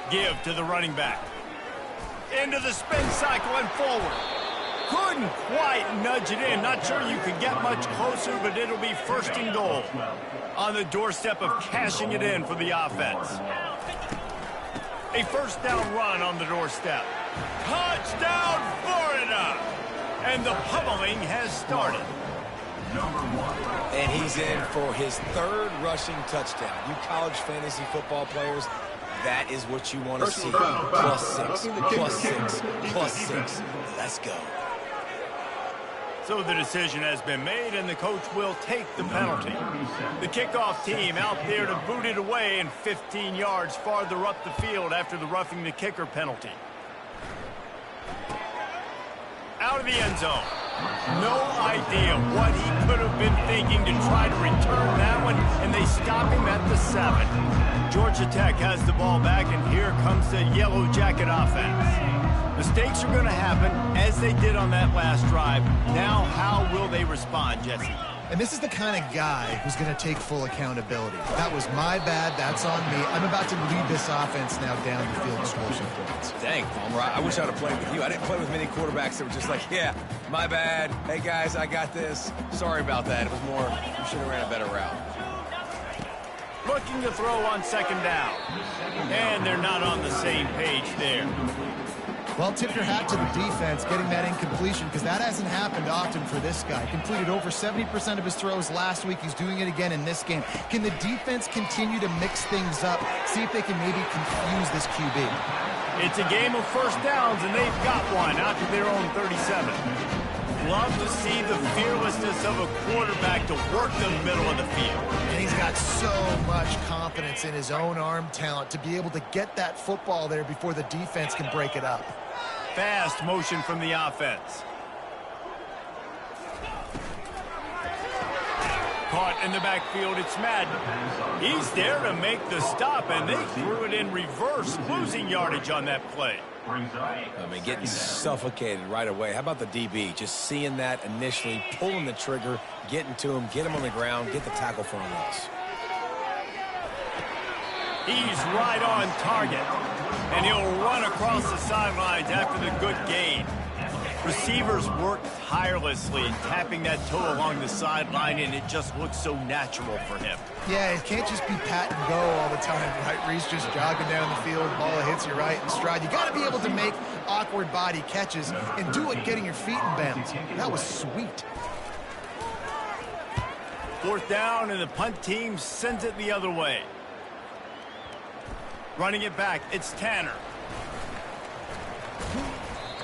Give to the running back. Into the spin cycle and forward. Couldn't quite nudge it in. Not sure you could get much closer, but it'll be 1st and goal. On the doorstep of cashing it in for the offense. A 1st down run on the doorstep. Touchdown, Florida! And the pummeling has started. And he's in for his 3rd rushing touchdown. You college fantasy football players, that is what you want to see. +6, +6, +6. Let's go. So the decision has been made, and the coach will take the penalty. The kickoff team out there to boot it away, and 15 yards farther up the field after the roughing the kicker penalty. Out of the end zone. No idea what he could have been thinking to try to return that one, and they stop him at the 7. Georgia Tech has the ball back, and here comes the Yellow Jacket offense. Mistakes are going to happen, as they did on that last drive. Now, how will they respond, Jesse? And this is the kind of guy who's going to take full accountability. That was my bad. That's on me. I'm about to lead this offense now down the field and score some points. Dang, Palmer, I wish I'd have played with you. I didn't play with many quarterbacks that were just like, yeah, my bad. Hey, guys, I got this. Sorry about that. It was more, you should have ran a better route. Looking to throw on 2nd down. And they're not on the same page there. Well, tip your hat to the defense getting that incompletion, because that hasn't happened often for this guy. Completed over 70% of his throws last week. He's doing it again in this game. Can the defense continue to mix things up, see if they can maybe confuse this QB? It's a game of first downs, and they've got one out to their own 37. Love to see the fearlessness of a quarterback to work the middle of the field. And he's got so much confidence in his own arm talent to be able to get that football there before the defense can break it up. Fast motion from the offense. Caught in the backfield, it's Madden. He's there to make the stop, and they threw it in reverse, losing yardage on that play. I mean, getting suffocated right away. How about the DB? Just seeing that initially, pulling the trigger, getting to him, get him on the ground, get the tackle for a loss. He's right on target, and he'll run across the sidelines after the good gain. Receivers work tirelessly, tapping that toe along the sideline, and it just looks so natural for him. Yeah, it can't just be pat and go all the time, right? Reese just jogging down the field, ball hits you right in stride. You got to be able to make awkward body catches and do it getting your feet in bounds. That was sweet. Fourth down, and the punt team sends it the other way. Running it back, it's Tanner.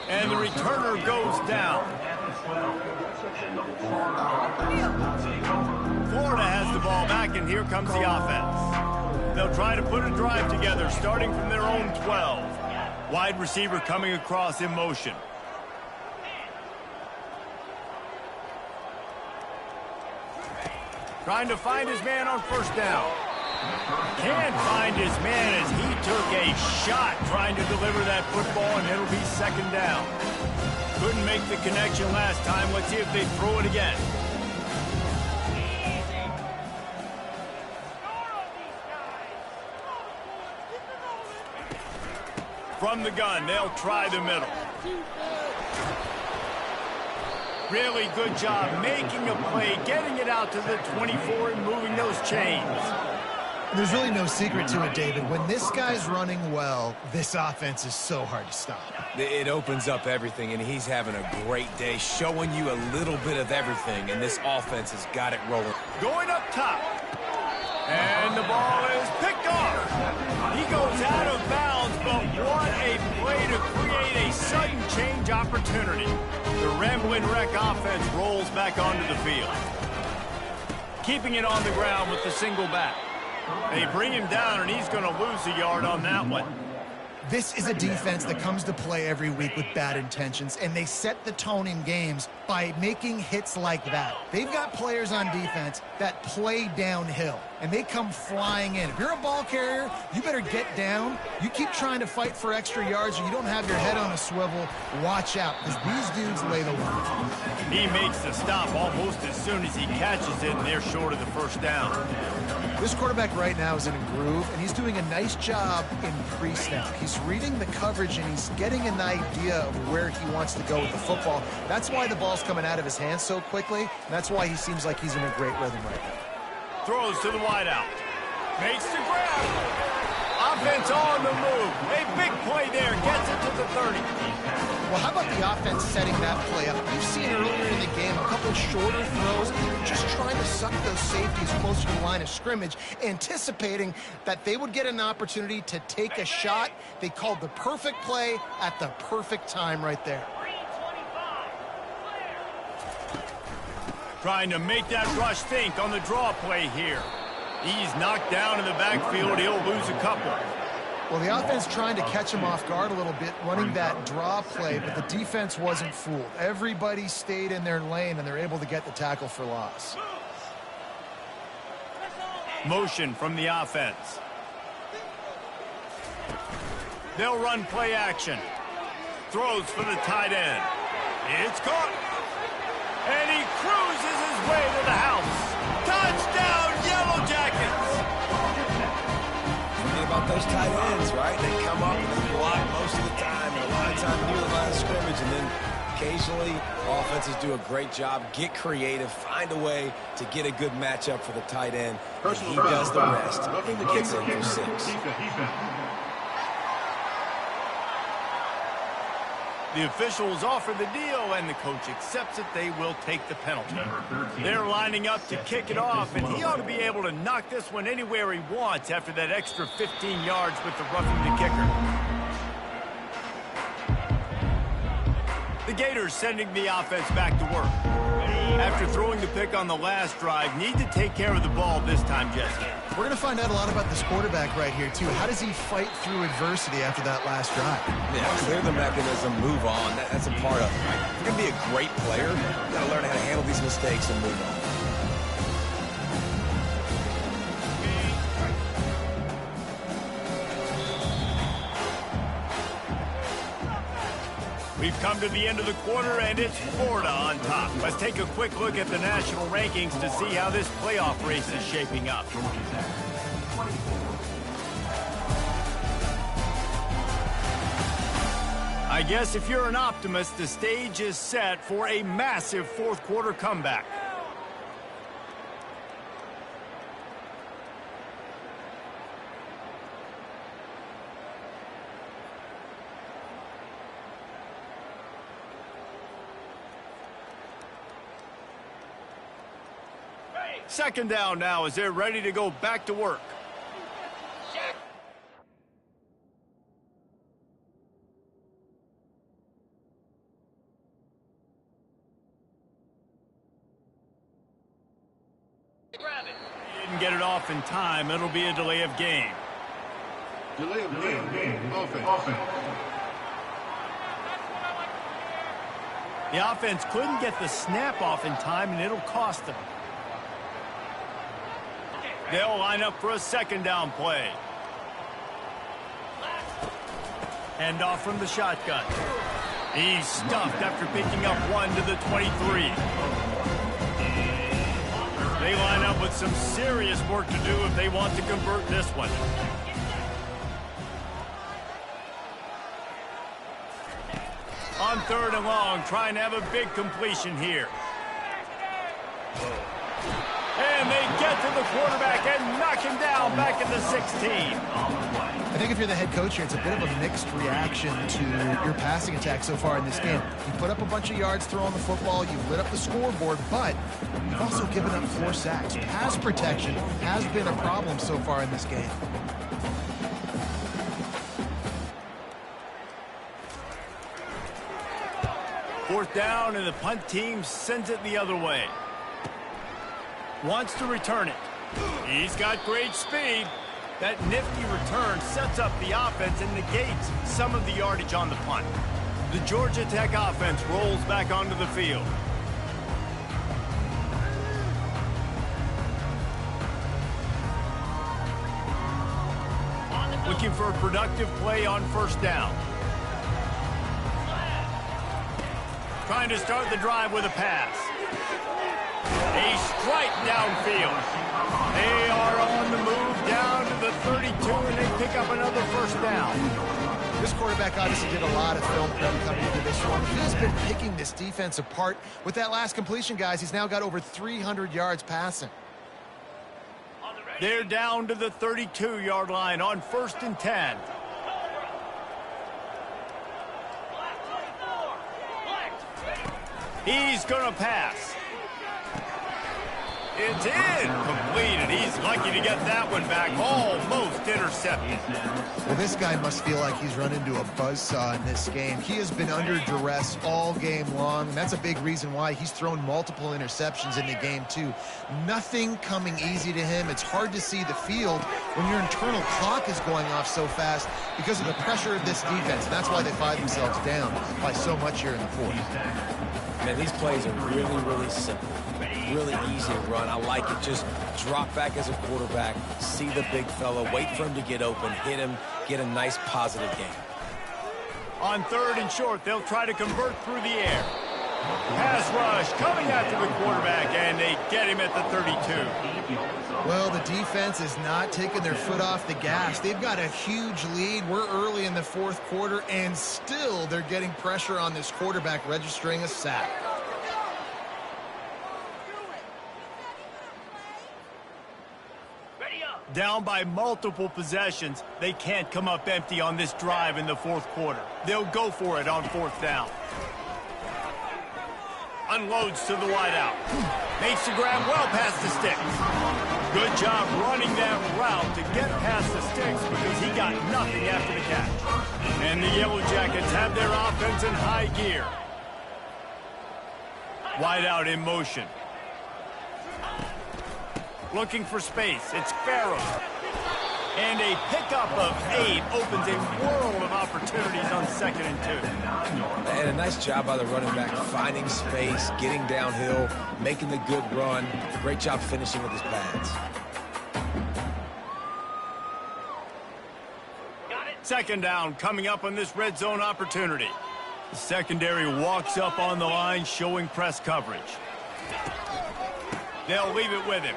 And the returner goes down. Florida has the ball back, and here comes the offense. They'll try to put a drive together, starting from their own 12. Wide receiver coming across in motion. Trying to find his man on first down. Can't find his man as he took a shot trying to deliver that football, and it'll be second down. Couldn't make the connection last time. Let's see if they throw it again. From the gun, they'll try the middle. Really good job making a play, getting it out to the 24 and moving those chains. There's really no secret to it, David. When this guy's running well, this offense is so hard to stop. It opens up everything, and he's having a great day, showing you a little bit of everything, and this offense has got it rolling. Going up top. And the ball is picked off. He goes out of bounds, but what a play to create a sudden change opportunity. The Rambling Wreck offense rolls back onto the field. Keeping it on the ground with the single back. They bring him down, and he's going to lose a yard on that one. This is a defense that comes to play every week with bad intentions, and they set the tone in games by making hits like that. They've got players on defense that play downhill, and they come flying in. If you're a ball carrier, you better get down. You keep trying to fight for extra yards, or you don't have your head on a swivel. Watch out, because these dudes lay the line. He makes the stop almost as soon as he catches it, and they're short of the first down. This quarterback right now is in a groove, and he's doing a nice job in pre-snap. He's reading the coverage, and he's getting an idea of where he wants to go with the football. That's why the ball's coming out of his hands so quickly, and that's why he seems like he's in a great rhythm right now. Throws to the wideout. Makes the grab. Offense on the move. A big play there. Gets it to the 30. Well, how about the offense setting that play up? You've seen earlier in the game a couple shorter throws, just trying to suck those safeties closer to the line of scrimmage, anticipating that they would get an opportunity to take a shot. They called the perfect play at the perfect time right there. Trying to make that rush think on the draw play here. He's knocked down in the backfield. He'll lose a couple. Well, the offense trying to catch him off guard a little bit, running that draw play, but the defense wasn't fooled. Everybody stayed in their lane, and they're able to get the tackle for loss. Motion from the offense. They'll run play action. Throws for the tight end. It's caught. And he cruises his way to the house. Touchdown, Yellow Jackets! Forget about those tight ends, right? They come up and they block most of the time, and a lot of time near the line of scrimmage, and then occasionally offenses do a great job, get creative, find a way to get a good matchup for the tight end, and he does the rest and gets in for 6. The officials offer the deal, and the coach accepts it. They will take the penalty. They're lining up to kick it off, and he ought to be able to knock this one anywhere he wants after that extra 15 yards with the roughing the kicker. The Gators sending the offense back to work. After throwing the pick on the last drive, need to take care of the ball this time, Jesse. We're going to find out a lot about this quarterback right here, too. How does he fight through adversity after that last drive? Yeah, clear the mechanism, move on. That's a part of it. Right? If you're going to be a great player, you've got to learn how to handle these mistakes and move on. We've come to the end of the quarter, and it's Florida on top. Let's take a quick look at the national rankings to see how this playoff race is shaping up. I guess if you're an optimist, the stage is set for a massive fourth quarter comeback. Second down now as they're ready to go back to work. Didn't get it off in time. It'll be a delay of game. Delay of game. Offense. The offense couldn't get the snap off in time, and it'll cost them. They'll line up for a second down play. Hand off from the shotgun. He's stuffed after picking up one to the 23. They line up with some serious work to do if they want to convert this one. On third and long, trying to have a big completion here. And they get to the quarterback and knock him down back at the 16. I think if you're the head coach here, it's a bit of a mixed reaction to your passing attack so far in this game. You put up a bunch of yards throwing the football, you've lit up the scoreboard, but you've also given up 4 sacks. Pass protection has been a problem so far in this game. Fourth down, and the punt team sends it the other way. Wants to return it. He's got great speed. That nifty return sets up the offense and negates some of the yardage on the punt. The Georgia Tech offense rolls back onto the field. Looking for a productive play on first down. Trying to start the drive with a pass. A strike downfield. They are on the move down to the 32, and they pick up another first down. This quarterback obviously did a lot of film prep coming into this one. He's been picking this defense apart. With that last completion, guys, he's now got over 300 yards passing. They're down to the 32-yard line on 1st and 10. He's going to pass. It's incomplete, and he's lucky to get that one back. Almost intercepted. Well, this guy must feel like he's run into a buzzsaw in this game. He has been under duress all game long. That's a big reason why he's thrown multiple interceptions in the game, too. Nothing coming easy to him. It's hard to see the field when your internal clock is going off so fast because of the pressure of this defense. And that's why they find themselves down by so much here in the fourth. Man, these plays are really, really simple. Really easy to run. I like it. Just drop back as a quarterback, see the big fella, wait for him to get open, hit him, get a nice positive game. On 3rd and short, they'll try to convert through the air. Pass rush coming after the quarterback, and they get him at the 32. Well, the defense is not taking their foot off the gas. They've got a huge lead. We're early in the fourth quarter, and still they're getting pressure on this quarterback, registering a sack. Down by multiple possessions, they can't come up empty on this drive in the fourth quarter. They'll go for it on fourth down. Unloads to the wideout. Makes the grab well past the sticks. Good job running that route to get past the sticks because he got nothing after the catch. And the Yellow Jackets have their offense in high gear. Wideout in motion. Looking for space. It's Farrow. And a pickup of 8 opens a world of opportunities on 2nd and 2. And a nice job by the running back, finding space, getting downhill, making the good run. Great job finishing with his pads. Second down coming up on this red zone opportunity. The secondary walks up on the line, showing press coverage. They'll leave it with him.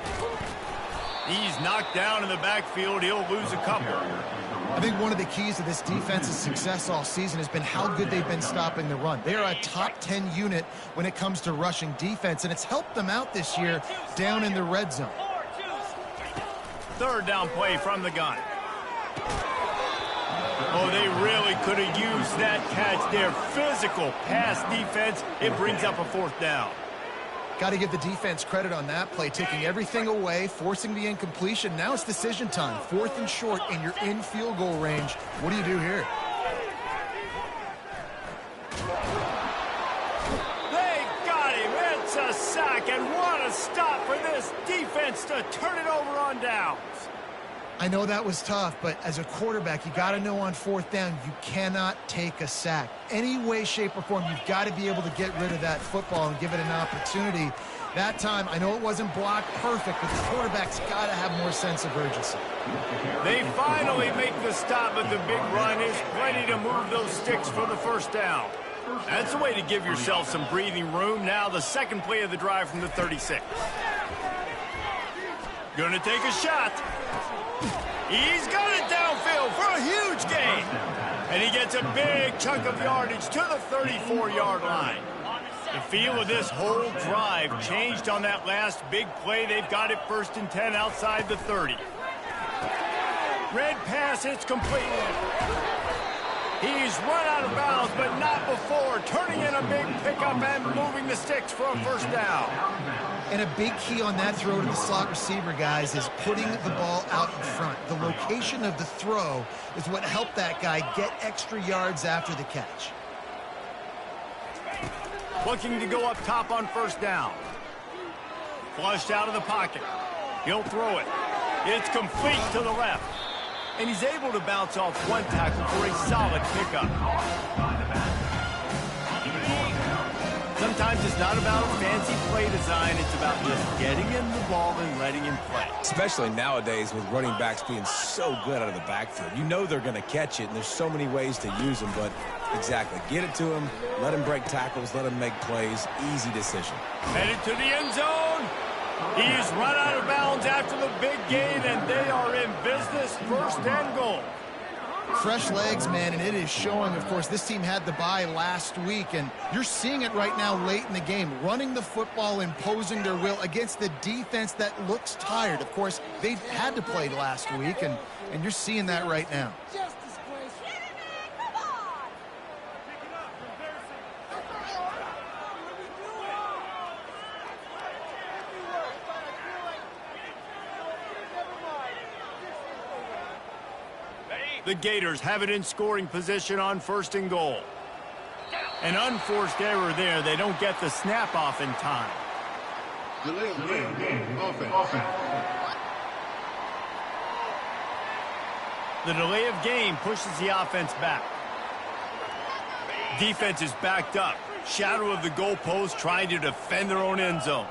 He's knocked down in the backfield. He'll lose a couple. I think one of the keys to this defense's success all season has been how good they've been stopping the run. They are a top 10 unit when it comes to rushing defense, and it's helped them out this year down in the red zone. Third down play from the gun. Oh, they really could have used that catch there. Physical pass defense. It brings up a fourth down. Got to give the defense credit on that play, taking everything away, forcing the incompletion. Now it's decision time. 4th and short, and you're in field goal range. What do you do here? They got him. It's a sack, and what a stop for this defense to turn it over on downs. I know that was tough, but as a quarterback, you got to know on 4th down, you cannot take a sack. Any way, shape, or form, you've got to be able to get rid of that football and give it an opportunity. That time, I know it wasn't blocked perfect, but the quarterback's got to have more sense of urgency. They finally make the stop, but the big run is ready to move those sticks for the first down. That's the way to give yourself some breathing room. Now the second play of the drive from the 36. Gonna take a shot. He's got it downfield for a huge gain. And he gets a big chunk of yardage to the 34-yard line. The feel of this whole drive changed on that last big play. They've got it 1st and 10 outside the 30. Red pass, it's complete. He's run out of bounds, but not before. Turning in a big pickup and moving the sticks for a first down. And a big key on that throw to the slot receiver, guys, is putting the ball out in front. The location of the throw is what helped that guy get extra yards after the catch. Looking to go up top on first down. Flushed out of the pocket. He'll throw it. It's complete to the left. And he's able to bounce off one tackle for a solid pickup. Sometimes it's not about fancy play design. It's about just getting him the ball and letting him play. Especially nowadays with running backs being so good out of the backfield. You know they're going to catch it, and there's so many ways to use them. But exactly, get it to him, let him break tackles, let him make plays. Easy decision. Headed to the end zone. He's run out of bounds after the big gain, and they are in business. 1st and goal. Fresh legs, man, and it is showing. Of course, this team had the bye last week, and you're seeing it right now late in the game. Running the football, imposing their will against the defense that looks tired. Of course, they had to play last week, and you're seeing that right now. The Gators have it in scoring position on 1st and goal. An unforced error there. They don't get the snap off in time. Delay of game. Offense. The delay of game pushes the offense back. Defense is backed up. Shadow of the goalpost trying to defend their own end zone.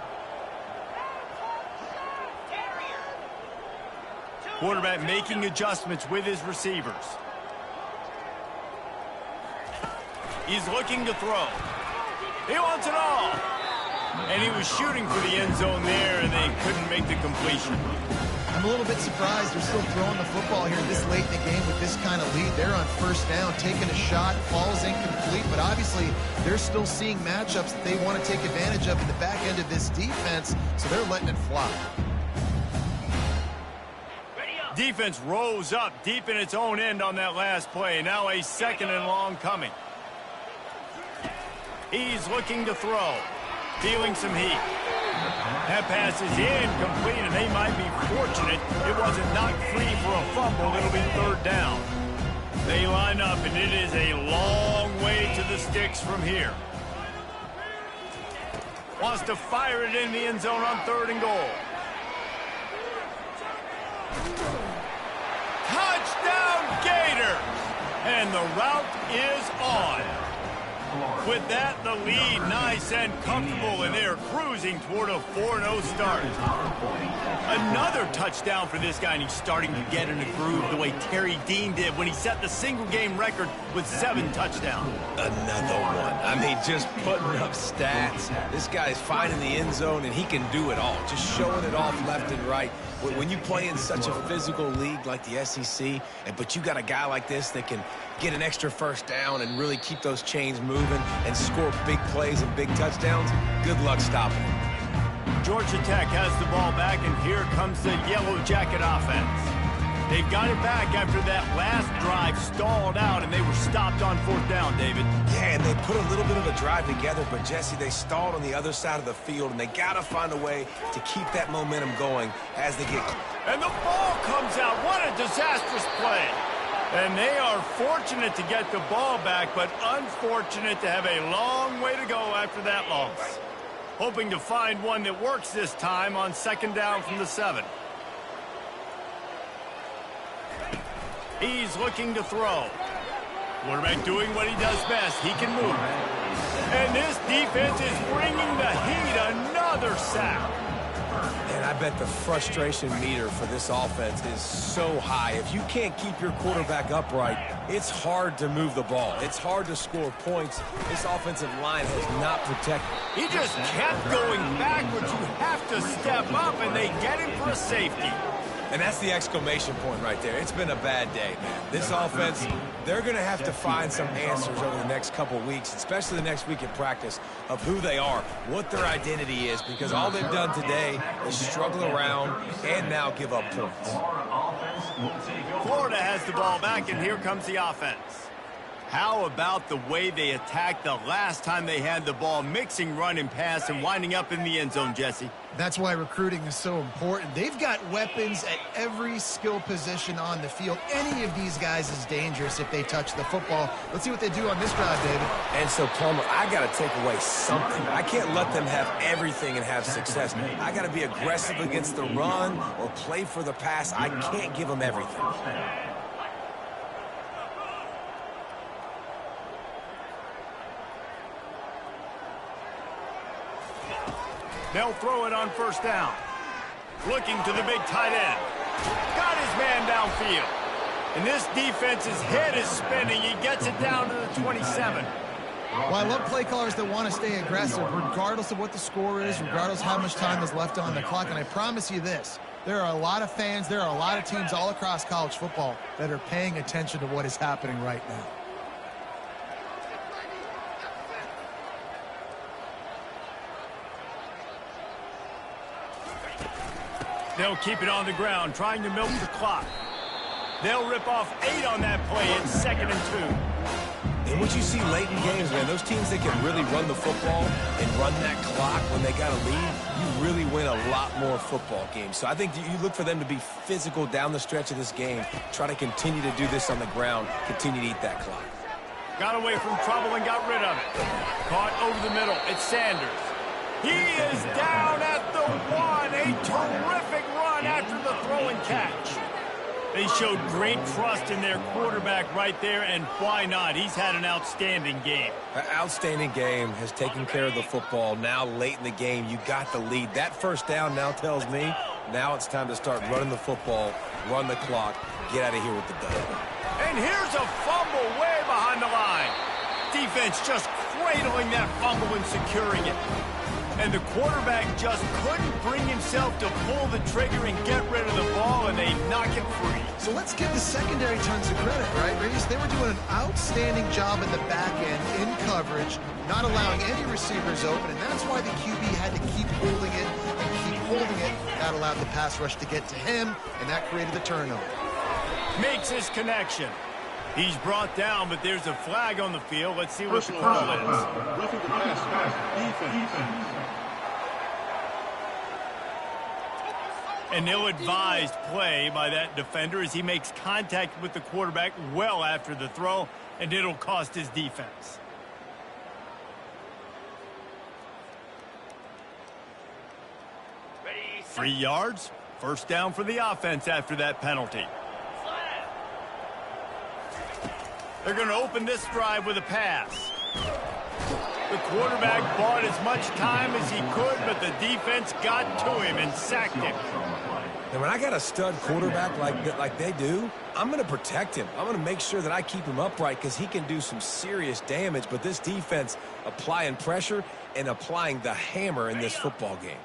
Quarterback making adjustments with his receivers. He's looking to throw. He wants it all. And he was shooting for the end zone there, and they couldn't make the completion. I'm a little bit surprised they're still throwing the football here this late in the game with this kind of lead. They're on 1st down, taking a shot, falls incomplete, but obviously they're still seeing matchups that they want to take advantage of in the back end of this defense, so they're letting it fly. Defense rose up deep in its own end on that last play. Now a 2nd and long coming. He's looking to throw. Feeling some heat. That pass is incomplete, and they might be fortunate it wasn't knocked free for a fumble. It'll be 3rd down. They line up, and it is a long way to the sticks from here. Wants to fire it in the end zone on 3rd and goal. Touchdown, Gator! And the route is on. With that, the lead nice and comfortable, and they're cruising toward a 4-0 start. Another touchdown for this guy, and he's starting to get in a groove the way Terry Dean did when he set the single-game record with 7 touchdowns. Another one. I mean, just putting up stats. This guy's finding the end zone, and he can do it all. Just showing it off left and right. When you play in such a physical league like the SEC, but you got a guy like this that can get an extra 1st down and really keep those chains moving and score big plays and big touchdowns, good luck stopping him. Georgia Tech has the ball back, and here comes the Yellow Jacket offense. They've got it back after that last drive stalled out, and they were stopped on 4th down, David. Yeah, and they put a little bit of a drive together, but, Jesse, they stalled on the other side of the field, and they got to find a way to keep that momentum going as they get... And the ball comes out. What a disastrous play. And they are fortunate to get the ball back, but unfortunate to have a long way to go after that loss. Hoping to find one that works this time on 2nd down from the 7. He's looking to throw. Quarterback doing what he does best. He can move. And this defense is bringing the heat. Another sack. And I bet the frustration meter for this offense is so high. If you can't keep your quarterback upright, it's hard to move the ball. It's hard to score points. This offensive line has not protected. He just kept going backwards. You have to step up, and they get him for a safety. And that's the exclamation point right there. It's been a bad day, man. This offense, they're going to have to find some answers over the next couple weeks, especially the next week in practice, of who they are, what their identity is, because all they've done today is struggle around and now give up points. Florida has the ball back, and here comes the offense. How about the way they attacked the last time they had the ball, mixing run and pass and winding up in the end zone, Jesse? That's why recruiting is so important. They've got weapons at every skill position on the field. Any of these guys is dangerous if they touch the football. Let's see what they do on this drive, David. And so, Plummer, I got to take away something. I can't let them have everything and have success. I got to be aggressive against the run or play for the pass. I can't give them everything. They'll throw it on 1st down. Looking to the big tight end. Got his man downfield. And this defense's head is spinning. He gets it down to the 27. Well, I love play callers that want to stay aggressive, regardless of what the score is, regardless how much time is left on the clock. And I promise you this, there are a lot of fans, there are a lot of teams all across college football that are paying attention to what is happening right now. They'll keep it on the ground, trying to milk the clock. They'll rip off 8 on that play. It's 2nd and 2. And what you see late in games, man, those teams that can really run the football and run that clock when they got a lead, you really win a lot more football games. So I think you look for them to be physical down the stretch of this game, try to continue to do this on the ground, continue to eat that clock. Got away from trouble and got rid of it. Caught over the middle. It's Sanders. He is down at the 1. A terrific run after the throw and catch. They showed great trust in their quarterback right there, and why not? He's had an outstanding game. An outstanding game, has taken care of the football. Now late in the game, you got the lead. That 1st down now tells me now it's time to start running the football, run the clock, get out of here with the dub. And here's a fumble way behind the line. Defense just cradling that fumble and securing it. And the quarterback just couldn't bring himself to pull the trigger and get rid of the ball, and they knock it free. So let's give the secondary tons of credit, right, Reese? They were doing an outstanding job in the back end, in coverage, not allowing any receivers open, and that's why the QB had to keep holding it and keep holding it. That allowed the pass rush to get to him, and that created the turnover. Makes his connection. He's brought down, but there's a flag on the field. Let's see what the call is. Roughing the pass. Defense. An ill-advised play by that defender as he makes contact with the quarterback well after the throw, and it'll cost his defense. Ready, 3 yards, first down for the offense after that penalty. They're going to open this drive with a pass. The quarterback bought as much time as he could, but the defense got to him and sacked him. And when I got a stud quarterback like they do, I'm going to protect him. I'm going to make sure that I keep him upright because he can do some serious damage. But this defense applying pressure and applying the hammer in this football game.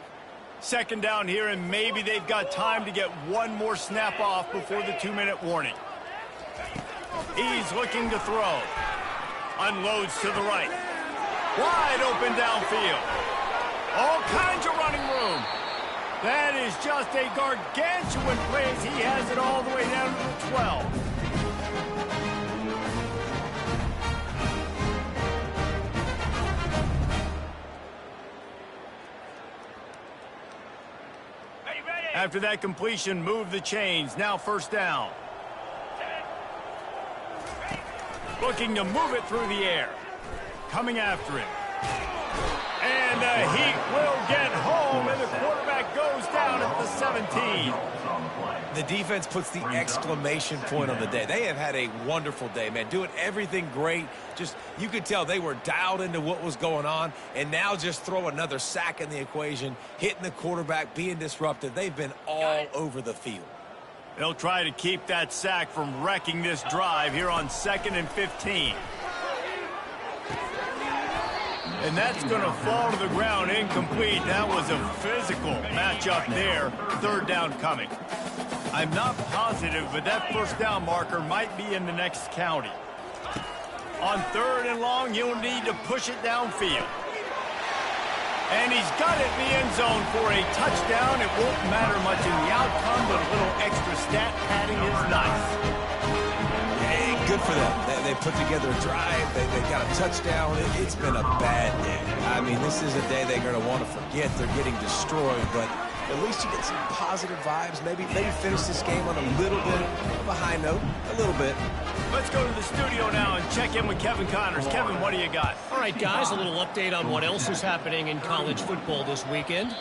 Second down here, and maybe they've got time to get one more snap off before the 2-minute warning. He's looking to throw. Unloads to the right. Wide open downfield. All kinds of running room. That is just a gargantuan play as he has it all the way down to the 12. After that completion, move the chains. Now first down. Looking to move it through the air. Coming after him. And he will get home, and the quarterback goes down at the 17. The defense puts the exclamation point on the day. They have had a wonderful day, man. Doing everything great. Just, you could tell they were dialed into what was going on, and now just throw another sack in the equation, hitting the quarterback, being disruptive. They've been all over the field. They'll try to keep that sack from wrecking this drive here on 2nd and 15. And that's going to fall to the ground incomplete. That was a physical matchup there. Third down coming. I'm not positive, but that first down marker might be in the next county. On 3rd and long, you'll need to push it downfield. And he's got it in the end zone for a touchdown. It won't matter much in the outcome, but a little extra stat padding is nice. Hey, good for them. They put together a drive. They got a touchdown. It's been a bad day. I mean, this is a day they're going to want to forget. They're getting destroyed, but at least you get some positive vibes. Maybe finish this game on a little bit of a high note. A little bit. Let's go to the studio now and check in with Kevin Connors. Kevin, what do you got? All right, guys, a little update on what else is happening in college football this weekend.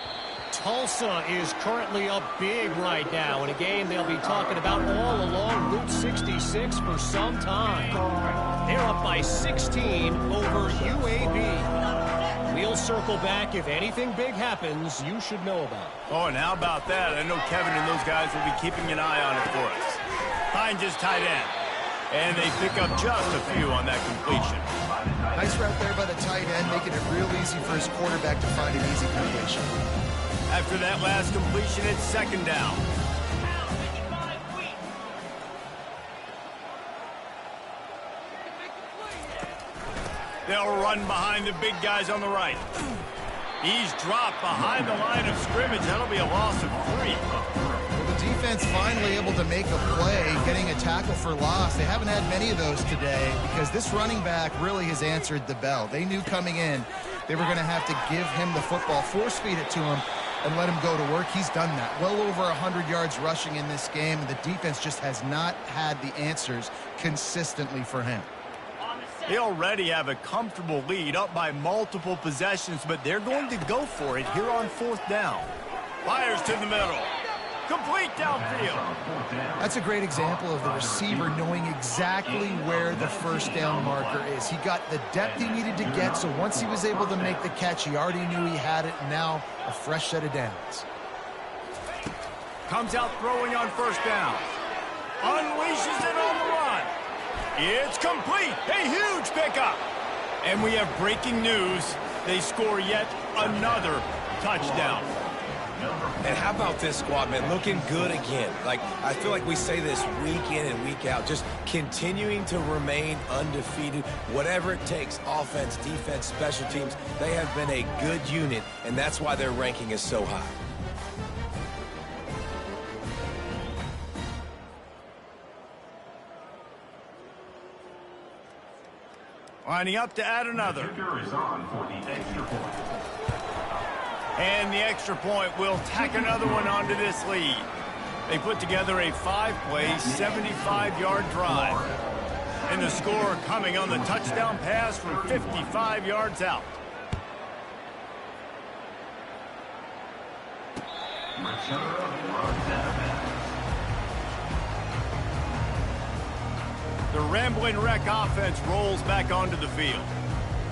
Tulsa is currently up big right now in a game they'll be talking about all along Route 66 for some time. They're up by 16 over UAB. We'll circle back if anything big happens you should know about. Oh, and how about that? I know Kevin and those guys will be keeping an eye on it for us. Hines is tight end. And they pick up just a few on that completion. Nice route there by the tight end, making it real easy for his quarterback to find an easy completion. After that last completion, it's second down. They'll run behind the big guys on the right. He's dropped behind the line of scrimmage. That'll be a loss of 3. Well, the defense finally able to make a play, getting a tackle for loss. They haven't had many of those today because this running back really has answered the bell. They knew coming in they were going to have to give him the football, force feed it to him, and let him go to work. He's done that. Well over 100 yards rushing in this game, and the defense just has not had the answers consistently for him. They already have a comfortable lead, up by multiple possessions, but they're going to go for it here on 4th down. Fires to the middle. Complete downfield. That's a great example of the receiver knowing exactly where the first down marker is. He got the depth he needed to get, so once he was able to make the catch, he already knew he had it, and now a fresh set of downs. Comes out throwing on first down. Unleashes it on the run. It's complete. A huge pickup. And we have breaking news. They score yet another touchdown. And how about this squad, man? Looking good again. Like, I feel like we say this week in and week out, just continuing to remain undefeated. Whatever it takes, offense, defense, special teams, they have been a good unit, and that's why their ranking is so high. Lining up to add another. Kicker is on for the extra point. And the extra point will tack another one onto this lead. They put together a 5-play, 75-yard drive. And the score coming on the touchdown pass from 55 yards out. The Rambling Wreck offense rolls back onto the field.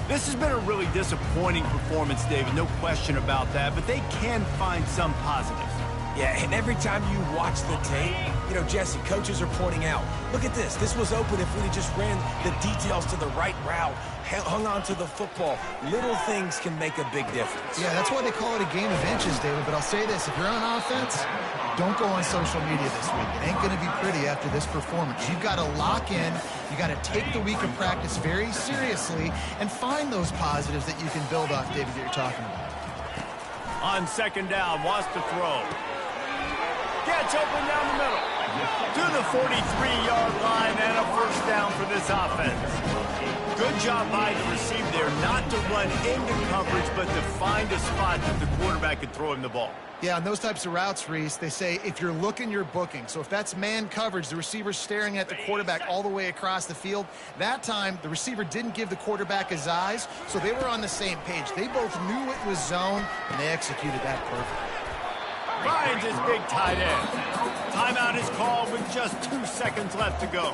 This has been a really disappointing performance, David, no question about that, but they can find some positives. Yeah, and every time you watch the tape, you know, Jesse, coaches are pointing out, look at this. This was open if we'd have just ran the details to the right route, hung on to the football. Little things can make a big difference. Yeah, that's why they call it a game of inches, David. But I'll say this, if you're on offense, don't go on social media this week. It ain't going to be pretty after this performance. You've got to lock in. You got to take the week of practice very seriously and find those positives that you can build off, David, that you're talking about. On second down, wants to throw. Gets open down the middle. To the 43-yard line and a first down for this offense. Good job by the receiver there not to run into coverage, but to find a spot that the quarterback could throw him the ball. Yeah, on those types of routes, Reese, they say if you're looking, you're booking. So if that's man coverage, the receiver's staring at the quarterback all the way across the field. That time, the receiver didn't give the quarterback his eyes, so they were on the same page. They both knew it was zone, and they executed that perfectly. Finds his big tight end. Timeout is called with just 2 seconds left to go.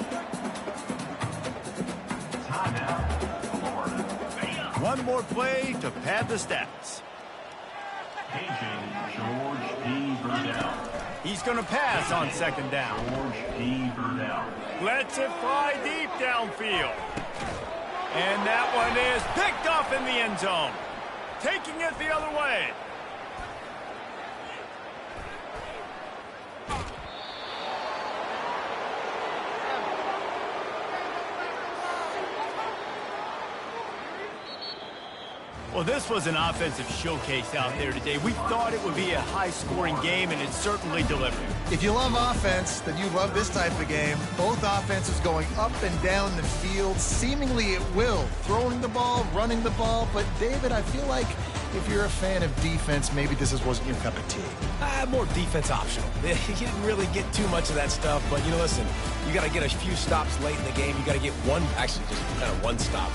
One more play to pad the stats. Paging George D. Burdell. He's going to pass on second down. George D. Burdell. Lets it fly deep downfield. And that one is picked off in the end zone. Taking it the other way. Well, this was an offensive showcase out there today. We thought it would be a high-scoring game, and it certainly delivered. If you love offense, then you love this type of game. Both offenses going up and down the field, seemingly at will. Throwing the ball, running the ball. But, David, I feel like if you're a fan of defense, maybe this wasn't your cup of tea. More defense optional. You didn't really get too much of that stuff, but, you know, listen, you got to get a few stops late in the game. You got to get one, actually just kind of one stop.